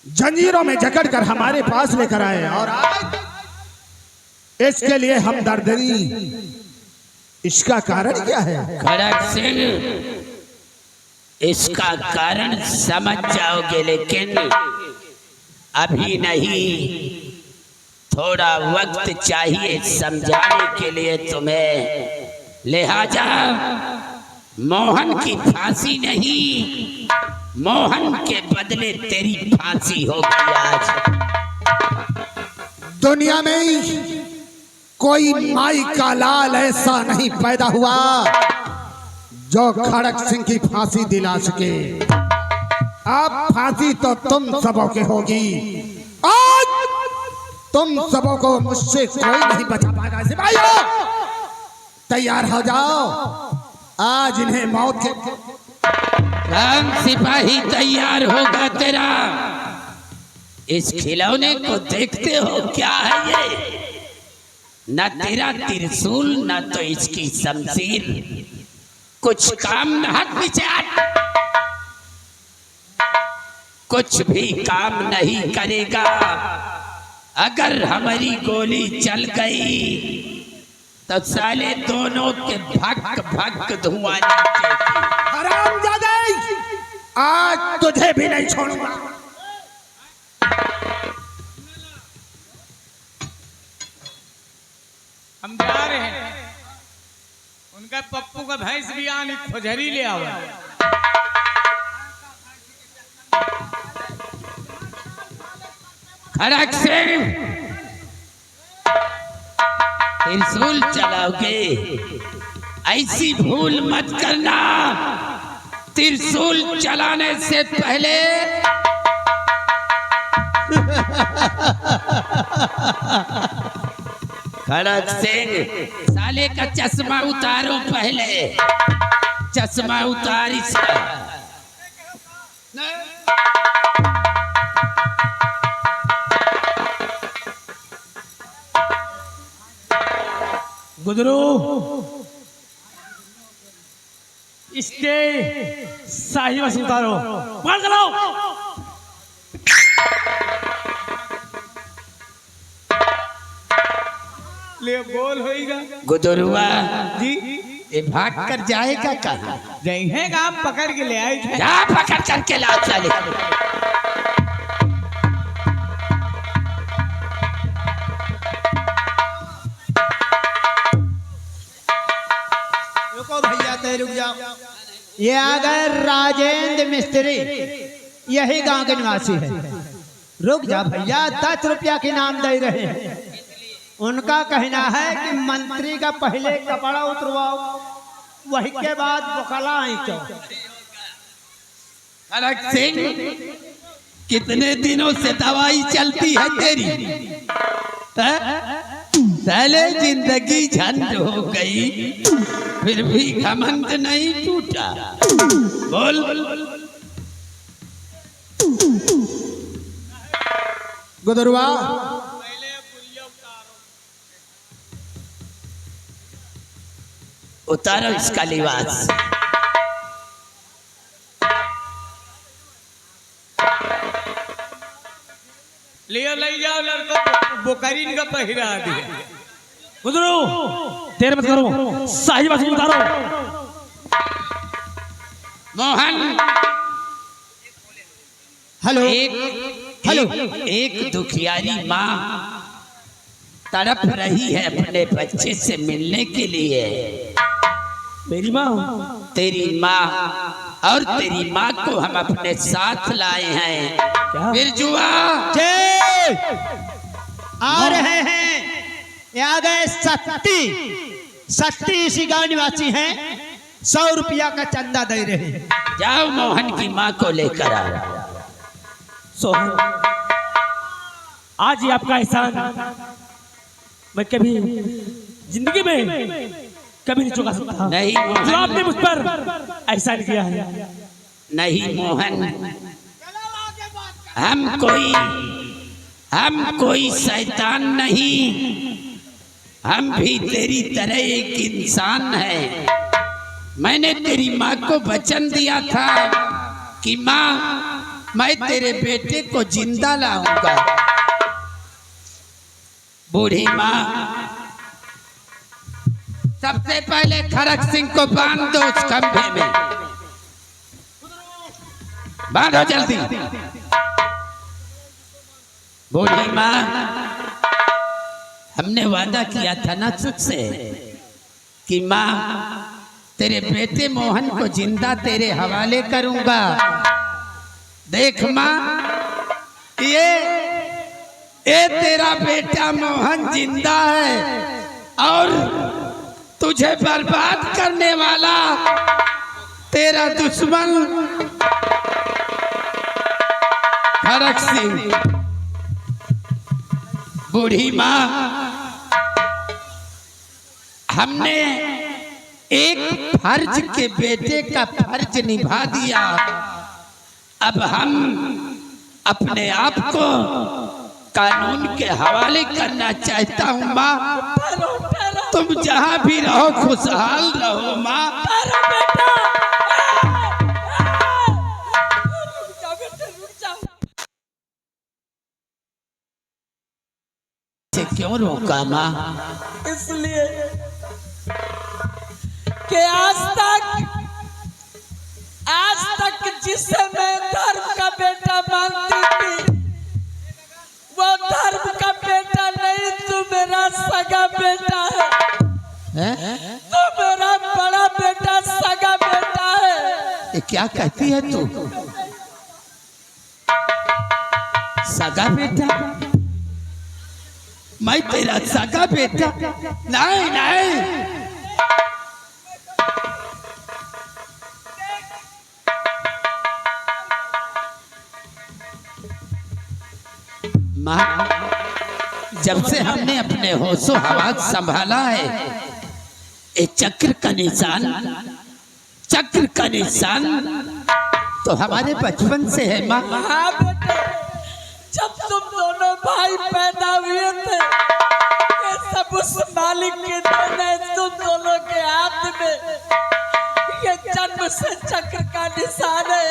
Speaker 3: जंजीरों में जकड़कर हमारे पास लेकर आए और आज इसके लिए हमदर्दी, इसका कारण क्या है?
Speaker 5: खड़क सिंह, इसका कारण समझ जाओगे लेकिन अभी नहीं, थोड़ा वक्त चाहिए समझाने के लिए तुम्हें। लिहाजा मोहन की फांसी नहीं, मोहन के बदले तेरी फांसी होगी आज।
Speaker 3: दुनिया में कोई माई का लाल ऐसा नहीं पैदा हुआ जो खड़क सिंह की फांसी दिला सके। अब फांसी तो तुम सबों के होगी। आज तुम सबों को मुझसे कोई नहीं बचा पाएगा। सिपाहियों तैयार हो जाओ, आज इन्हें मौत के।
Speaker 5: राम सिपाही तैयार होगा तेरा। इस खिलौने को देखते हो क्या है ये? न तेरा त्रिशूल न तो इसकी शमशीर कुछ काम न। हाथ पीछे हट। कुछ भी काम नहीं करेगा। अगर हमारी गोली चल गई तो साले दोनों के भक भक धुआं नीचे।
Speaker 3: हरामजादे, आज तुझे भी नहीं छोड़ूंगा।
Speaker 6: हम जा रहे हैं, उनका पप्पू का भैंस भी आने खोजरी ले आवा।
Speaker 5: खड़क सिंह, त्रिशूल चलाओगे? ऐसी भूल मत करना। त्रिशूल चलाने से पहले खड़क सिंह, साले का चश्मा उतारो पहले। चश्मा उतार इसका।
Speaker 1: गुदरू इसके शाही वसी उतारो। मार चलाओ।
Speaker 6: ले बोल होएगा
Speaker 5: गुदरुआ
Speaker 6: जी।
Speaker 5: ये भाग कर जाएगा कहाँ?
Speaker 6: जइहेगा आप पकड़ के ले आए थे।
Speaker 5: जा पकड़ करके लाओ साले।
Speaker 2: रुको भैया, तय रुक जाओ। ये आ गए राजेंद्र मिस्त्री, यही गांव के निवासी है। रुक जा भैया, 10 रुपया के नाम दे रहे हैं। उनका कहना है कि मंत्री का पहले कपड़ा उतरवाओ, वही के बाद बकला आइचो।
Speaker 5: खड़क सिंह, कितने दिनों से दवाई चलती है तेरी? पहले जिंदगी झंड हो गई, फिर भी घमंड नहीं टूटा। बोल।
Speaker 2: गुदरुआ
Speaker 5: उतारो इसका लिबास।
Speaker 6: लियो ले जाओ लड़का, बोकरीन का पहिरा दिया।
Speaker 1: गुजरो, देर मत करो, साहिबा से उतारो।
Speaker 5: Mohan,
Speaker 2: hello hello.
Speaker 5: एक दुखियारी माँ तड़प रही है अपने बच्चे से मिलने के लिए।
Speaker 1: मेरी माँ,
Speaker 5: तेरी माँ और तेरी माँ को हम अपने साथ लाए हैं।
Speaker 1: क्या?
Speaker 5: बिरजुआ,
Speaker 2: आ रहे हैं, यहाँ गए सत्ती। सत्ती इसी गांव निवासी हैं, 100 रुपया का चंदा दे रहे हैं।
Speaker 5: जाओ मोहन की माँ को लेकर आ।
Speaker 1: सोहन, आज ही आपका एहसान मैं कभी जिंदगी में कभी नहीं चुका सकता।
Speaker 5: नहीं
Speaker 1: जो
Speaker 5: मोहन,
Speaker 1: आपने मुझ पर एहसान किया है।
Speaker 5: नहीं मोहन, हम कोई शैतान नहीं, हम भी तेरी तरह एक इंसान है। मैंने तेरी माँ को वचन दिया था कि माँ, मैं तेरे बेटे को जिंदा लाऊंगा। बूढ़ी माँ, सबसे पहले खड़क सिंह को बांध दो उस खंभे में। बांधो जल्दी। बूढ़ी माँ, हमने वादा किया था ना तुझसे कि माँ, तेरे बेटे मोहन को जिंदा तेरे हवाले करूंगा। देख माँ, ये तेरा बेटा मोहन जिंदा है और तुझे बर्बाद करने वाला तेरा दुश्मन खड़क सिंह। बूढ़ी माँ, हमने एक फर्ज के बेटे का फर्ज निभा दिया। अब हम अपने आप को कानून के हवाले करना चाहता हूँ माँ। तुम जहाँ भी रहो खुशहाल रहो माँ। क्यों रोका माँ?
Speaker 1: इसलिए कि आज तक जिसे मैं धर्म का बेटा मानती थी, वो धर्म का बेटा नहीं, तू मेरा सगा बेटा है। तू मेरा बड़ा बेटा, सगा बेटा है।
Speaker 5: ये क्या कहती है तू? सगा बेटा? मैं तेरा सगा बेटा? नहीं नहीं, माँ, जब से हमने अपने होशो हवास संभाला है, ये चक्र का निशान तो हमारे बचपन से है माँ।
Speaker 1: हाँ बेटे, जब तुम दोनों भाई पैदा हुए थे, ये सब उस मालिक के देन है। तुम दोनों के हाथ में ये जन्म से चक्र का निशान है।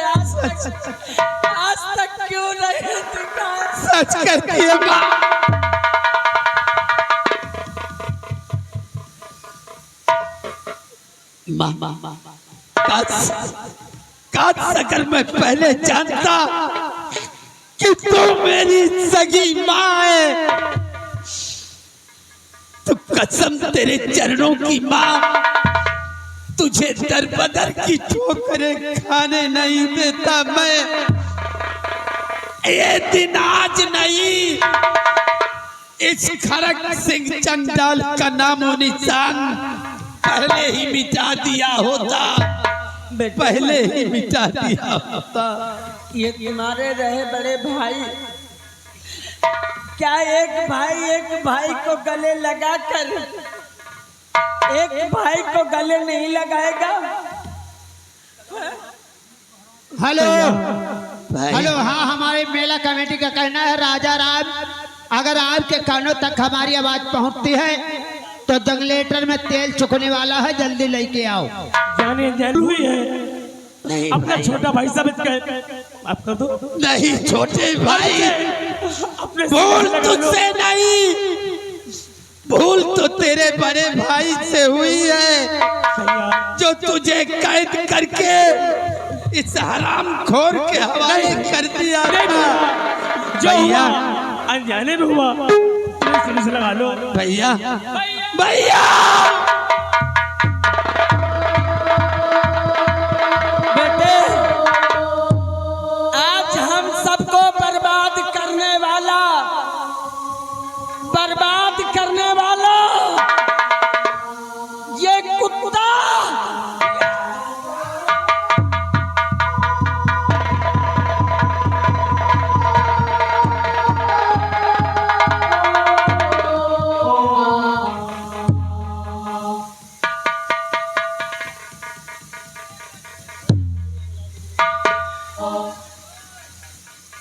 Speaker 1: आज तक क्यों नहीं दिखा?
Speaker 5: सच करती है माँ। माँ, काश अगर मैं पहले जानता कि तू मेरी सगी माँ है, तो कसम तेरे चरणों की माँ, तुझे दर बदर की ठोकरें खाने नहीं देता मैं। ये दिन आज नहीं, इस खड़क सिंह चंडाल का नामो निशान पहले ही मिटा दिया होता। पहले ही मिटा दिया होता।
Speaker 4: ये तुम्हारे रहे बड़े भाई, क्या एक भाई को गले लगा कर एक भाई को गले नहीं लगाएगा?
Speaker 2: हेलो
Speaker 5: भाई।
Speaker 2: हेलो, हाँ, हमारे मेला कमेटी का कहना है राजा राम, अगर आपके कानों तक हमारी आवाज पहुंचती है तो जनरेटर में तेल चुकने वाला है, जल्दी लेके आओ।
Speaker 1: जाने हुई है
Speaker 5: नहीं
Speaker 1: अपना
Speaker 5: भाई।
Speaker 1: छोटा भाई साबित कर, आप कर दो।
Speaker 5: नहीं छोटे भाई,
Speaker 1: अपने
Speaker 5: भूल तुझसे नहीं, भूल तो तेरे बड़े भाई से हुई है जो तुझे कैद करके इस हराम खोर के हवाले कर दिया था।
Speaker 1: जो
Speaker 5: भैया,
Speaker 1: अनजाने में हुआ, पुलिस लगा लो।
Speaker 5: भैया भैया
Speaker 4: बेटे, आज हम सबको बर्बाद करने वाला ये कुत्ता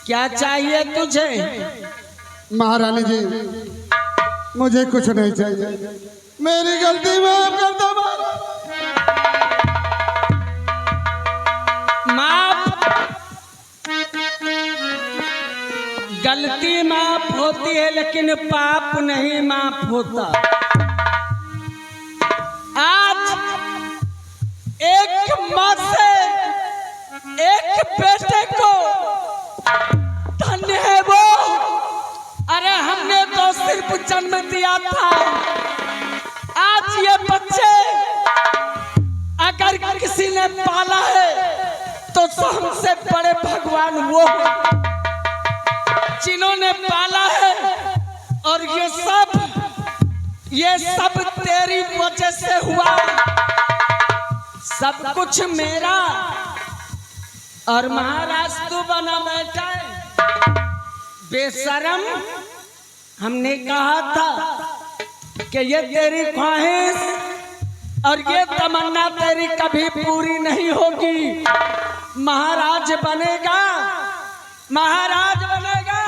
Speaker 4: क्या चाहिए तुझे?
Speaker 3: महारानी जी, मुझे कुछ नहीं चाहिए, मेरी गलती माफ कर दो।
Speaker 4: माफ, गलती माफ होती है लेकिन पाप नहीं माफ होता। आज एक माँ से एक बेटे को धन्य है वो, अरे हमने तो सिर्फ जन्म दिया था। आज ये बच्चे अगर किसी ने पाला है तो हमसे बड़े भगवान वो हैं जिन्होंने पाला है, और ये सब तेरी वजह से हुआ। सब कुछ मेरा, और महाराज तू बना बैठा है बेशरम। हमने कहा था कि ये तेरी ख्वाहिश और ये तमन्ना तेरी कभी पूरी नहीं होगी। महाराज बनेगा, महाराज बनेगा।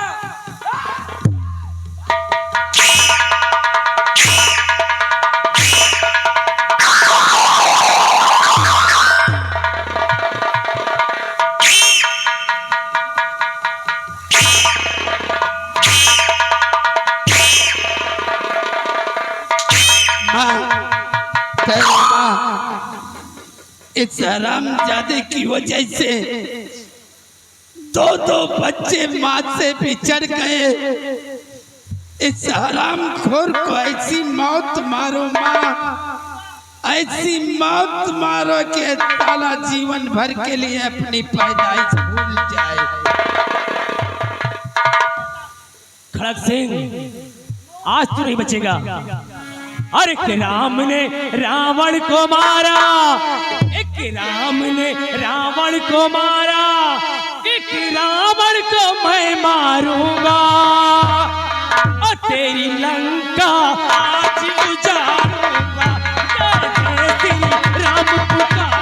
Speaker 5: इस हरामजादे की वजह से दो बच्चे माँ से बिछड़ गए। इस हरामखोर को ऐसी मौत मारो माँ, ऐसी मौत मारो कि ताला जीवन भर के लिए अपनी पैदाइश भूल जाए।
Speaker 1: खड़क सिंह, आज तू नहीं बचेगा। अरे एक राम ने रावण को मारा, एक राम ने रावण को मारा, एक रावण को मैं मारूंगा, और तेरी लंका आज उजाड़ूंगा। जय श्री राम पुकार।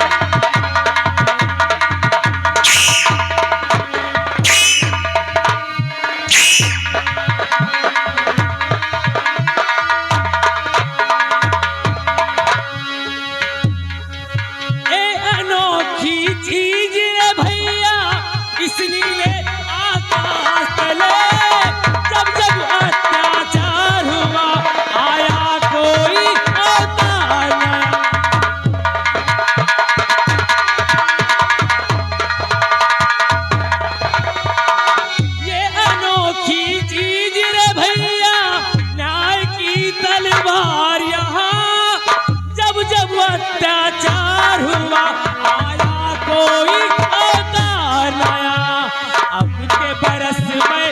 Speaker 1: बरस में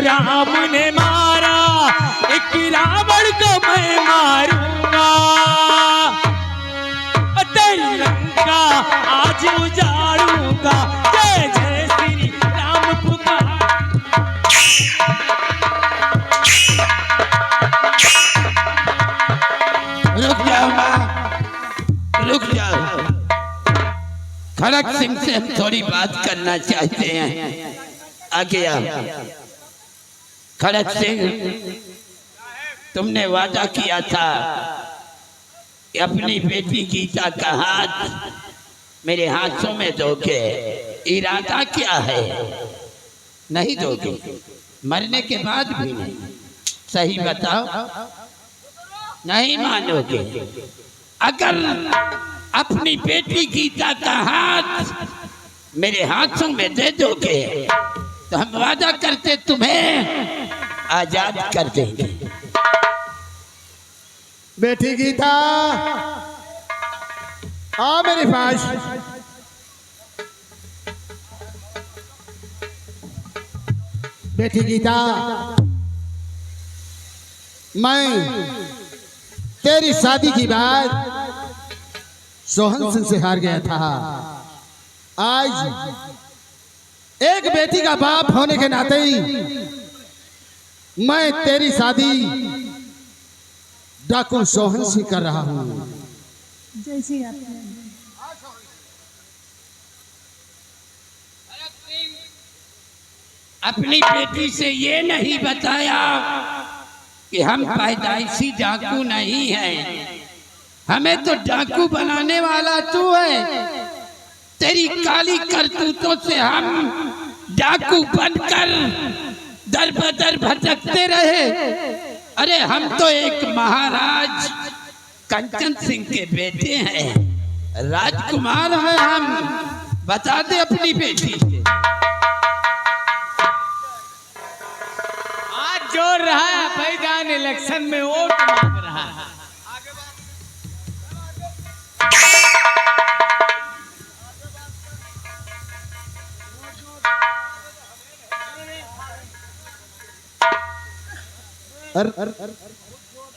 Speaker 1: राम ने मारा, एक रावण को मैं मारूंगा। तेरी लंका आज उजाड़ूंगा। जय जय श्री राम पुकार।
Speaker 5: रुक जाओ माँ, रुक जाओ। खड़क सिंह से हम थोड़ी बात करना चाहते हैं। आगे आओ। खड़क सिंह, तुमने वादा किया था कि अपनी बेटी गीता का हाथ मेरे हाथों में दोगे। इरादा क्या है? नहीं दोगे? मरने के बाद भी नहीं? सही बताओ। नहीं मानोगे? अगर अपनी बेटी गीता का हाथ मेरे हाथों में दे दोगे तो हम वादा करते तुम्हें आजाद कर देंगे।
Speaker 3: बेटी गीता, आ मेरे पास। बेटी गीता, मैं तेरी शादी की बात सोहन सिंह से हार गया था। आज एक बेटी का बाप होने के नाते मैं तेरी शादी डाकू सोहन सिंह कर रहा हूँ।
Speaker 5: अपनी बेटी से ये नहीं बताया कि हम पैदाइशी डाकू नहीं हैं, हमें तो डाकू बनाने वाला तू है। तेरी काली करतूतों से हम डाकू बनकर दर बदर भटकते रहे। अरे हम तो एक महाराज कंचन सिंह के बेटे हैं, राजकुमार हैं हम। बता दे अपनी बेटी से।
Speaker 6: आज जोर रहा है भाईजान, इलेक्शन में वोट मांग रहा है।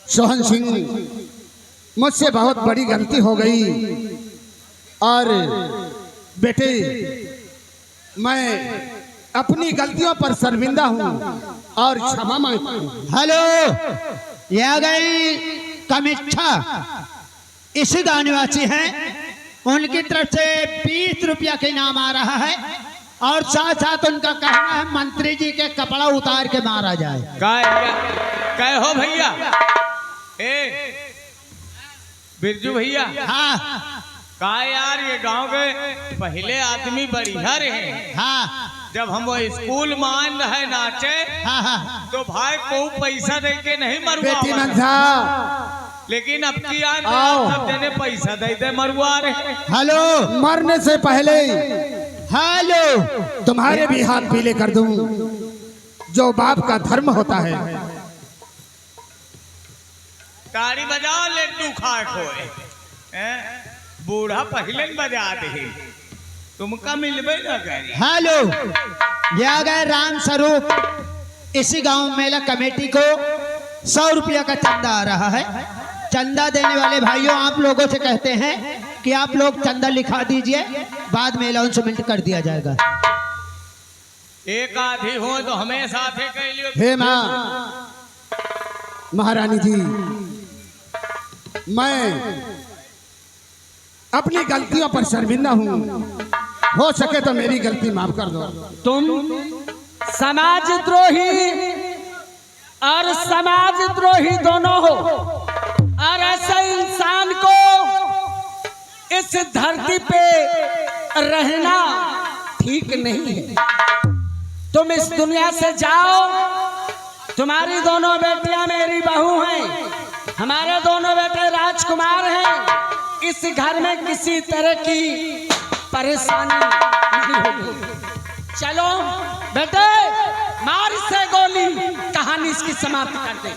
Speaker 3: सोहन सिंह, मुझसे बहुत बड़ी गलती हो गई और बेटे मैं अपनी गलतियों पर शर्मिंदा हूँ और क्षमा मांगता हूँ।
Speaker 2: हेलो, ये आ गई कमीक्षा। इसी गांव निवासी हैं, उनकी तरफ से 20 रुपया का इनाम आ रहा है और साथ साथ उनका कहना है मंत्री जी के कपड़ा उतार के मारा जाए।
Speaker 6: काय हो भैया? ए बिरजू भैया।
Speaker 2: हाँ
Speaker 6: का यार, ये गांव के पहले आदमी बढ़िया रहे।
Speaker 2: हाँ
Speaker 6: जब हम वो स्कूल मान रहे नाचे,
Speaker 2: हाँ हाँ
Speaker 6: तो भाई को पैसा दे के नहीं
Speaker 3: बेटी
Speaker 6: मरवा,
Speaker 3: मंझा,
Speaker 6: लेकिन अब की यार
Speaker 3: आओ।
Speaker 6: सब जने पैसा दे दे मरवा रहे।
Speaker 2: हेलो,
Speaker 3: मरने से पहले
Speaker 2: हेलो,
Speaker 3: तुम्हारे भी हाथ पीले कर दूं, जो बाप का धर्म होता है।
Speaker 6: ताड़ी बजाओ, लड्डू खा खोए। बूढ़ा पहले बजा दे, तुमका मिलबे न करे।
Speaker 2: हेलो, ये आ गए राम स्वरूप। इसी गांव मेला कमेटी को 100 रुपया का चंदा आ रहा है। चंदा देने वाले भाइयों, आप लोगों से कहते हैं कि आप लोग चंदा लिखा दीजिए, बाद में अनाउंसमेंट कर दिया जाएगा।
Speaker 6: एक आधी हो तो हमें साथे कह लियो।
Speaker 3: हे माँ महारानी जी, मैं अपनी गलतियों पर शर्मिंदा हूँ। हो सके तो मेरी गलती माफ कर दो।
Speaker 1: तुम समाजद्रोही और समाजद्रोही दोनों हो, और ऐसे इंसान को इस धरती पे रहना ठीक नहीं है। तुम इस दुनिया से जाओ। तुम्हारी दोनों बेटियां मेरी बहू हैं, हमारे दोनों बेटे राजकुमार हैं। इस घर में किसी तरह की परेशानी नहीं होगी। चलो बेटे, मार से गोली, कहानी इसकी समाप्त कर दे।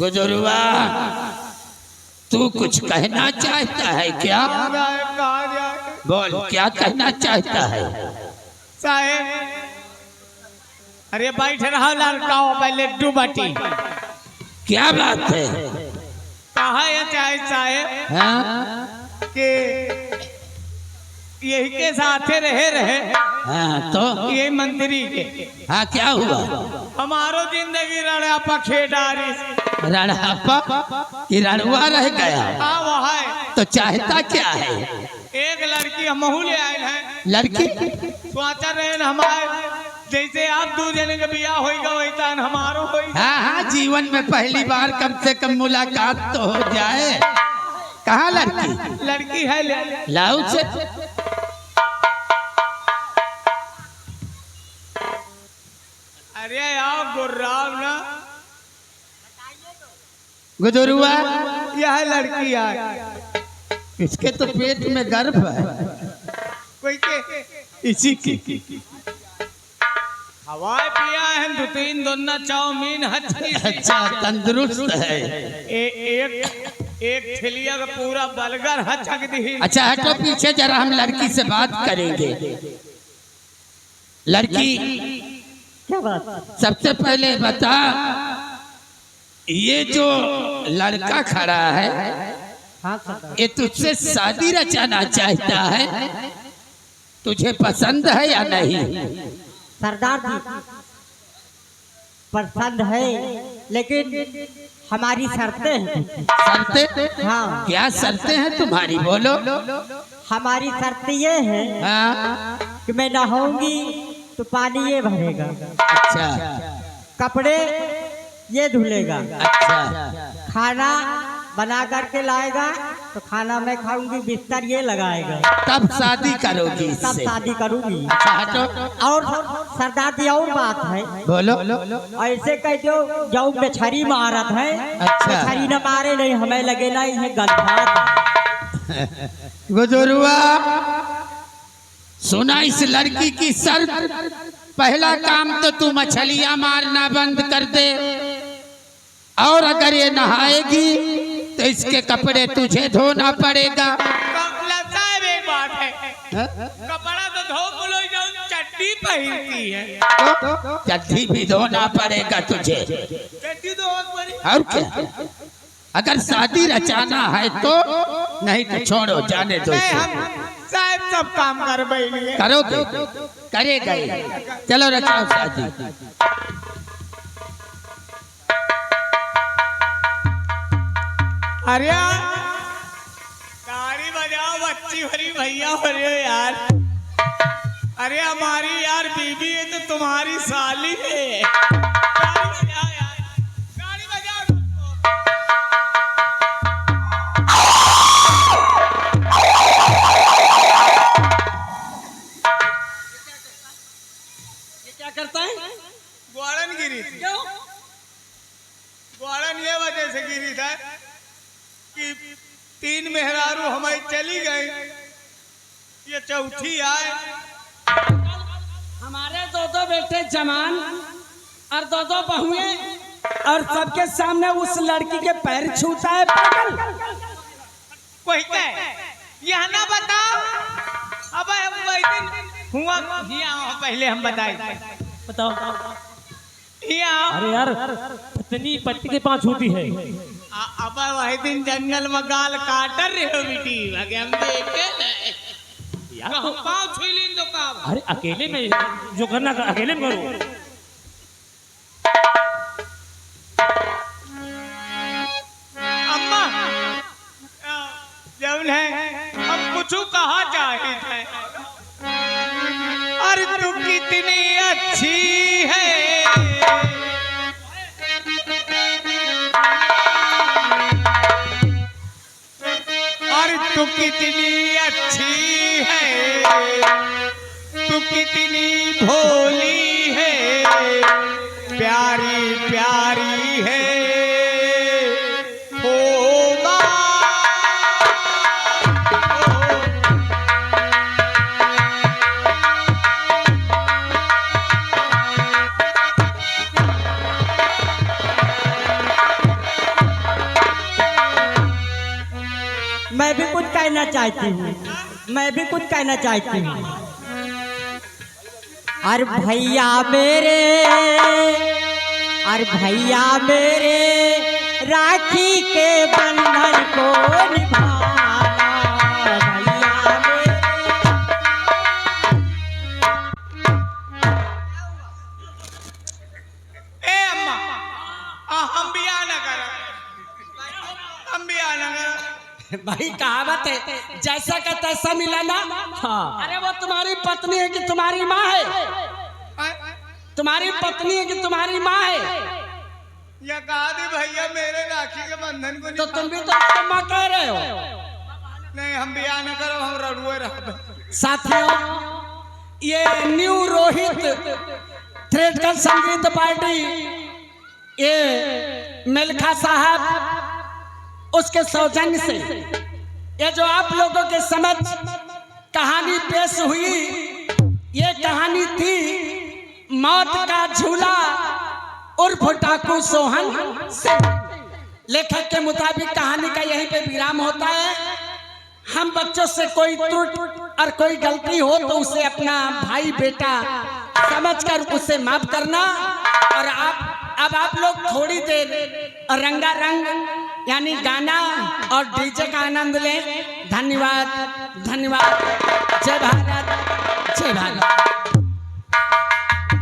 Speaker 5: गुजरुआ तू कुछ कहना चाहता है क्या?
Speaker 6: कहा जाए
Speaker 5: बोल क्या कहना चाहता है?
Speaker 6: साहेब अरे बैठ रहा लड़काओ पहले डूबटी
Speaker 5: क्या बात है?
Speaker 6: कहा है चाहे साहेब
Speaker 5: हाँ?
Speaker 6: कि यही के साथे रहे
Speaker 5: हाँ तो
Speaker 6: ये मंत्री के
Speaker 5: हाँ क्या हुआ?
Speaker 6: हमारो जिंदगी रड़ा पखे डारी
Speaker 5: रणहापा कि रणुआ रह गया?
Speaker 6: हाँ वो है
Speaker 5: तो चाहता क्या है?
Speaker 6: एक लड़की हम ले आए हैं
Speaker 5: लड़की
Speaker 6: सोचा रहे न हमारे जैसे आप दो जने का बियाह होगा वैसा हमारो होगा।
Speaker 5: हाँ हाँ जीवन में पहली बार कम से कम मुलाकात तो हो जाए। कहाँ लड़की?
Speaker 6: लड़की है ले
Speaker 5: लाओ से
Speaker 6: अरे यार गुर्राम ना
Speaker 5: गुजरुआ
Speaker 6: यह लड़की है
Speaker 5: इसके तो पेट में गर्भ है।
Speaker 6: कोई के
Speaker 5: इसी की
Speaker 6: हवाई पिया है दो तीन दोना चाउमीन हच्ची
Speaker 5: अच्छा तंदुरुस्त है।
Speaker 6: एक ठेलिया का पूरा बलगर हचक दी।
Speaker 5: अच्छा हटो पीछे जरा हम लड़की से बात करेंगे। लड़की
Speaker 4: क्या बात?
Speaker 5: सबसे पहले बता ये जो लड़का खड़ा है
Speaker 4: हाँ सरदार।
Speaker 5: ये तुझसे शादी रचाना चाहता है, तुझे पसंद है या नहीं?
Speaker 4: सरदार जी पसंद है लेकिन हमारी शर्तें हैं।
Speaker 5: शर्तें?
Speaker 4: हाँ
Speaker 5: क्या शर्तें हैं तुम्हारी बोलो?
Speaker 4: हमारी शर्त ये है
Speaker 5: हाँ
Speaker 4: कि मैं नहाऊंगी तो पानी ये भरेगा,
Speaker 5: अच्छा
Speaker 4: कपड़े ये धुलेगा,
Speaker 5: अच्छा
Speaker 4: खाना बना करके लाएगा तो खाना मैं खाऊंगी, बिस्तर ये लगाएगा,
Speaker 5: तब शादी करोगी
Speaker 4: तब
Speaker 5: इससे?
Speaker 4: शादी करूंगी।
Speaker 5: अच्छा हटो
Speaker 4: और सरदार जी और बात है
Speaker 5: बोलो।
Speaker 4: ऐसे कह दो जो बेछरी मारत है
Speaker 5: अच्छा।
Speaker 4: बेछरी न मारे नहीं हमें लगे ना ये गंधा।
Speaker 5: गुजरुआ सुना इस लड़की की शर्त, पहला काम तो तू मछलियां मारना बंद कर दे और अगर ये नहाएगी तो इसके कपड़े तुझे धोना पड़ेगा।
Speaker 6: साहब एक बात है कपड़ा तो धो बोलो जो चड्डी पहनती है
Speaker 5: चड्डी भी धोना पड़ेगा तुझे।
Speaker 6: चड्डी तो बहुत बड़ी
Speaker 5: और क्या? अगर शादी रचाना है तो, नहीं तो छोड़ो जाने दो
Speaker 6: नहीं
Speaker 5: इसे।
Speaker 6: हम साहब सब काम कर बैठे
Speaker 5: करोगे? करेगा ही। चलो रचाओ शादी।
Speaker 6: अरे गाड़ी बजाओ बच्ची भरी भैया भरे यार। अरे हमारी यार बीबी है तो तुम्हारी साली है। गाड़ी बजाओ यार, गाड़ी बजाओ दोस्तों।
Speaker 1: ये क्या करता है?
Speaker 6: ग्वाड़न गिरी थी।
Speaker 1: क्यों?
Speaker 6: ग्वाड़न ये वजह से गिरी था कि तीन मेहरारू हमारी चली गई, ये चौथी आए।
Speaker 1: हमारे दो बेटे जवान और दो बहुएं और सबके सामने उस लड़की के पैर छूता है पागल।
Speaker 6: कोई कहे यह ना बताओ। अब हम वही दिन हुआ यहाँ पहले हम बताए
Speaker 1: बताओ।
Speaker 6: यहाँ
Speaker 1: अरे यार पत्नी पति के पांच होती है।
Speaker 6: अब वही दिन जंगल में गाल काटर रहे हो बेटी आगे हम देखे
Speaker 1: यार
Speaker 6: पाँव छुईलीन तो काम।
Speaker 1: अरे अकेले में जो करना कर, अकेले में करो।
Speaker 6: अम्मा जब है हम कुछ कहा चाहे थे। अरे तू कितनी अच्छी है और तू कितनी अच्छी है, तू कितनी भोली है, प्यारी प्यारी है ओ माँ।
Speaker 4: चाहती हूँ, मैं भी कुछ कहना चाहती हूँ। अरे भैया मेरे राखी के बंधन को निभाना, भैया मेरे।
Speaker 6: ए अम्मा हम भी आना करो, हम भी आना करो।
Speaker 1: भाई कहावत है जैसा का तैसा मिला ना। हाँ। अरे वो तुम्हारी पत्नी है कि तुम्हारी माँ है? तुम्हारी पत्नी है कि तुम्हारी माँ है?
Speaker 6: या कहा दी भैया मेरे राखी के बंधन को
Speaker 1: तो तुम भी तो माँ कह रहे हो।
Speaker 6: नहीं हम भी आना करो, हम रड़ुए रह।
Speaker 1: साथियों, ये न्यू रोहित थिएटर संगीत पार्टी, ये मिल्खा साहब उसके सौजन्य से ये जो आप लोगों के समझ कहानी पेश हुई, ये कहानी थी मौत का झूला उर्फ डाकू सोहन सिंह। लेखक के मुताबिक कहानी का यहीं पे विराम होता है। हम बच्चों से कोई त्रुटि और कोई गलती हो तो उसे अपना भाई बेटा समझकर उसे माफ करना। और अब आप लोग थोड़ी देर रंगारंग यानी गाना और डीजे का आनंद लें। धन्यवाद धन्यवाद। जय भारत जय भारत।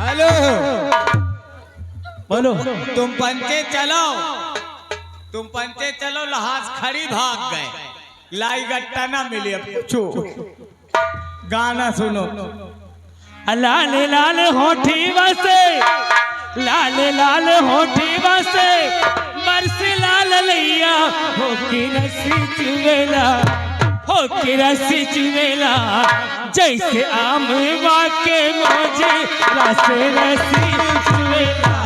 Speaker 6: हेलो
Speaker 1: बोलो।
Speaker 6: तुम पंचे चलो लहाज खड़ी भाग गए, लाई गट्टा ना मिली। अब पूछो गाना सुनो।
Speaker 1: लाल लाल होठी बसे, लाल लाल होठी बसे, बरस लाल लैया हो की रसी चुवेला, हो की रसी चुवेला, जैसे आम वाके मुझे रस रसी चुवेला।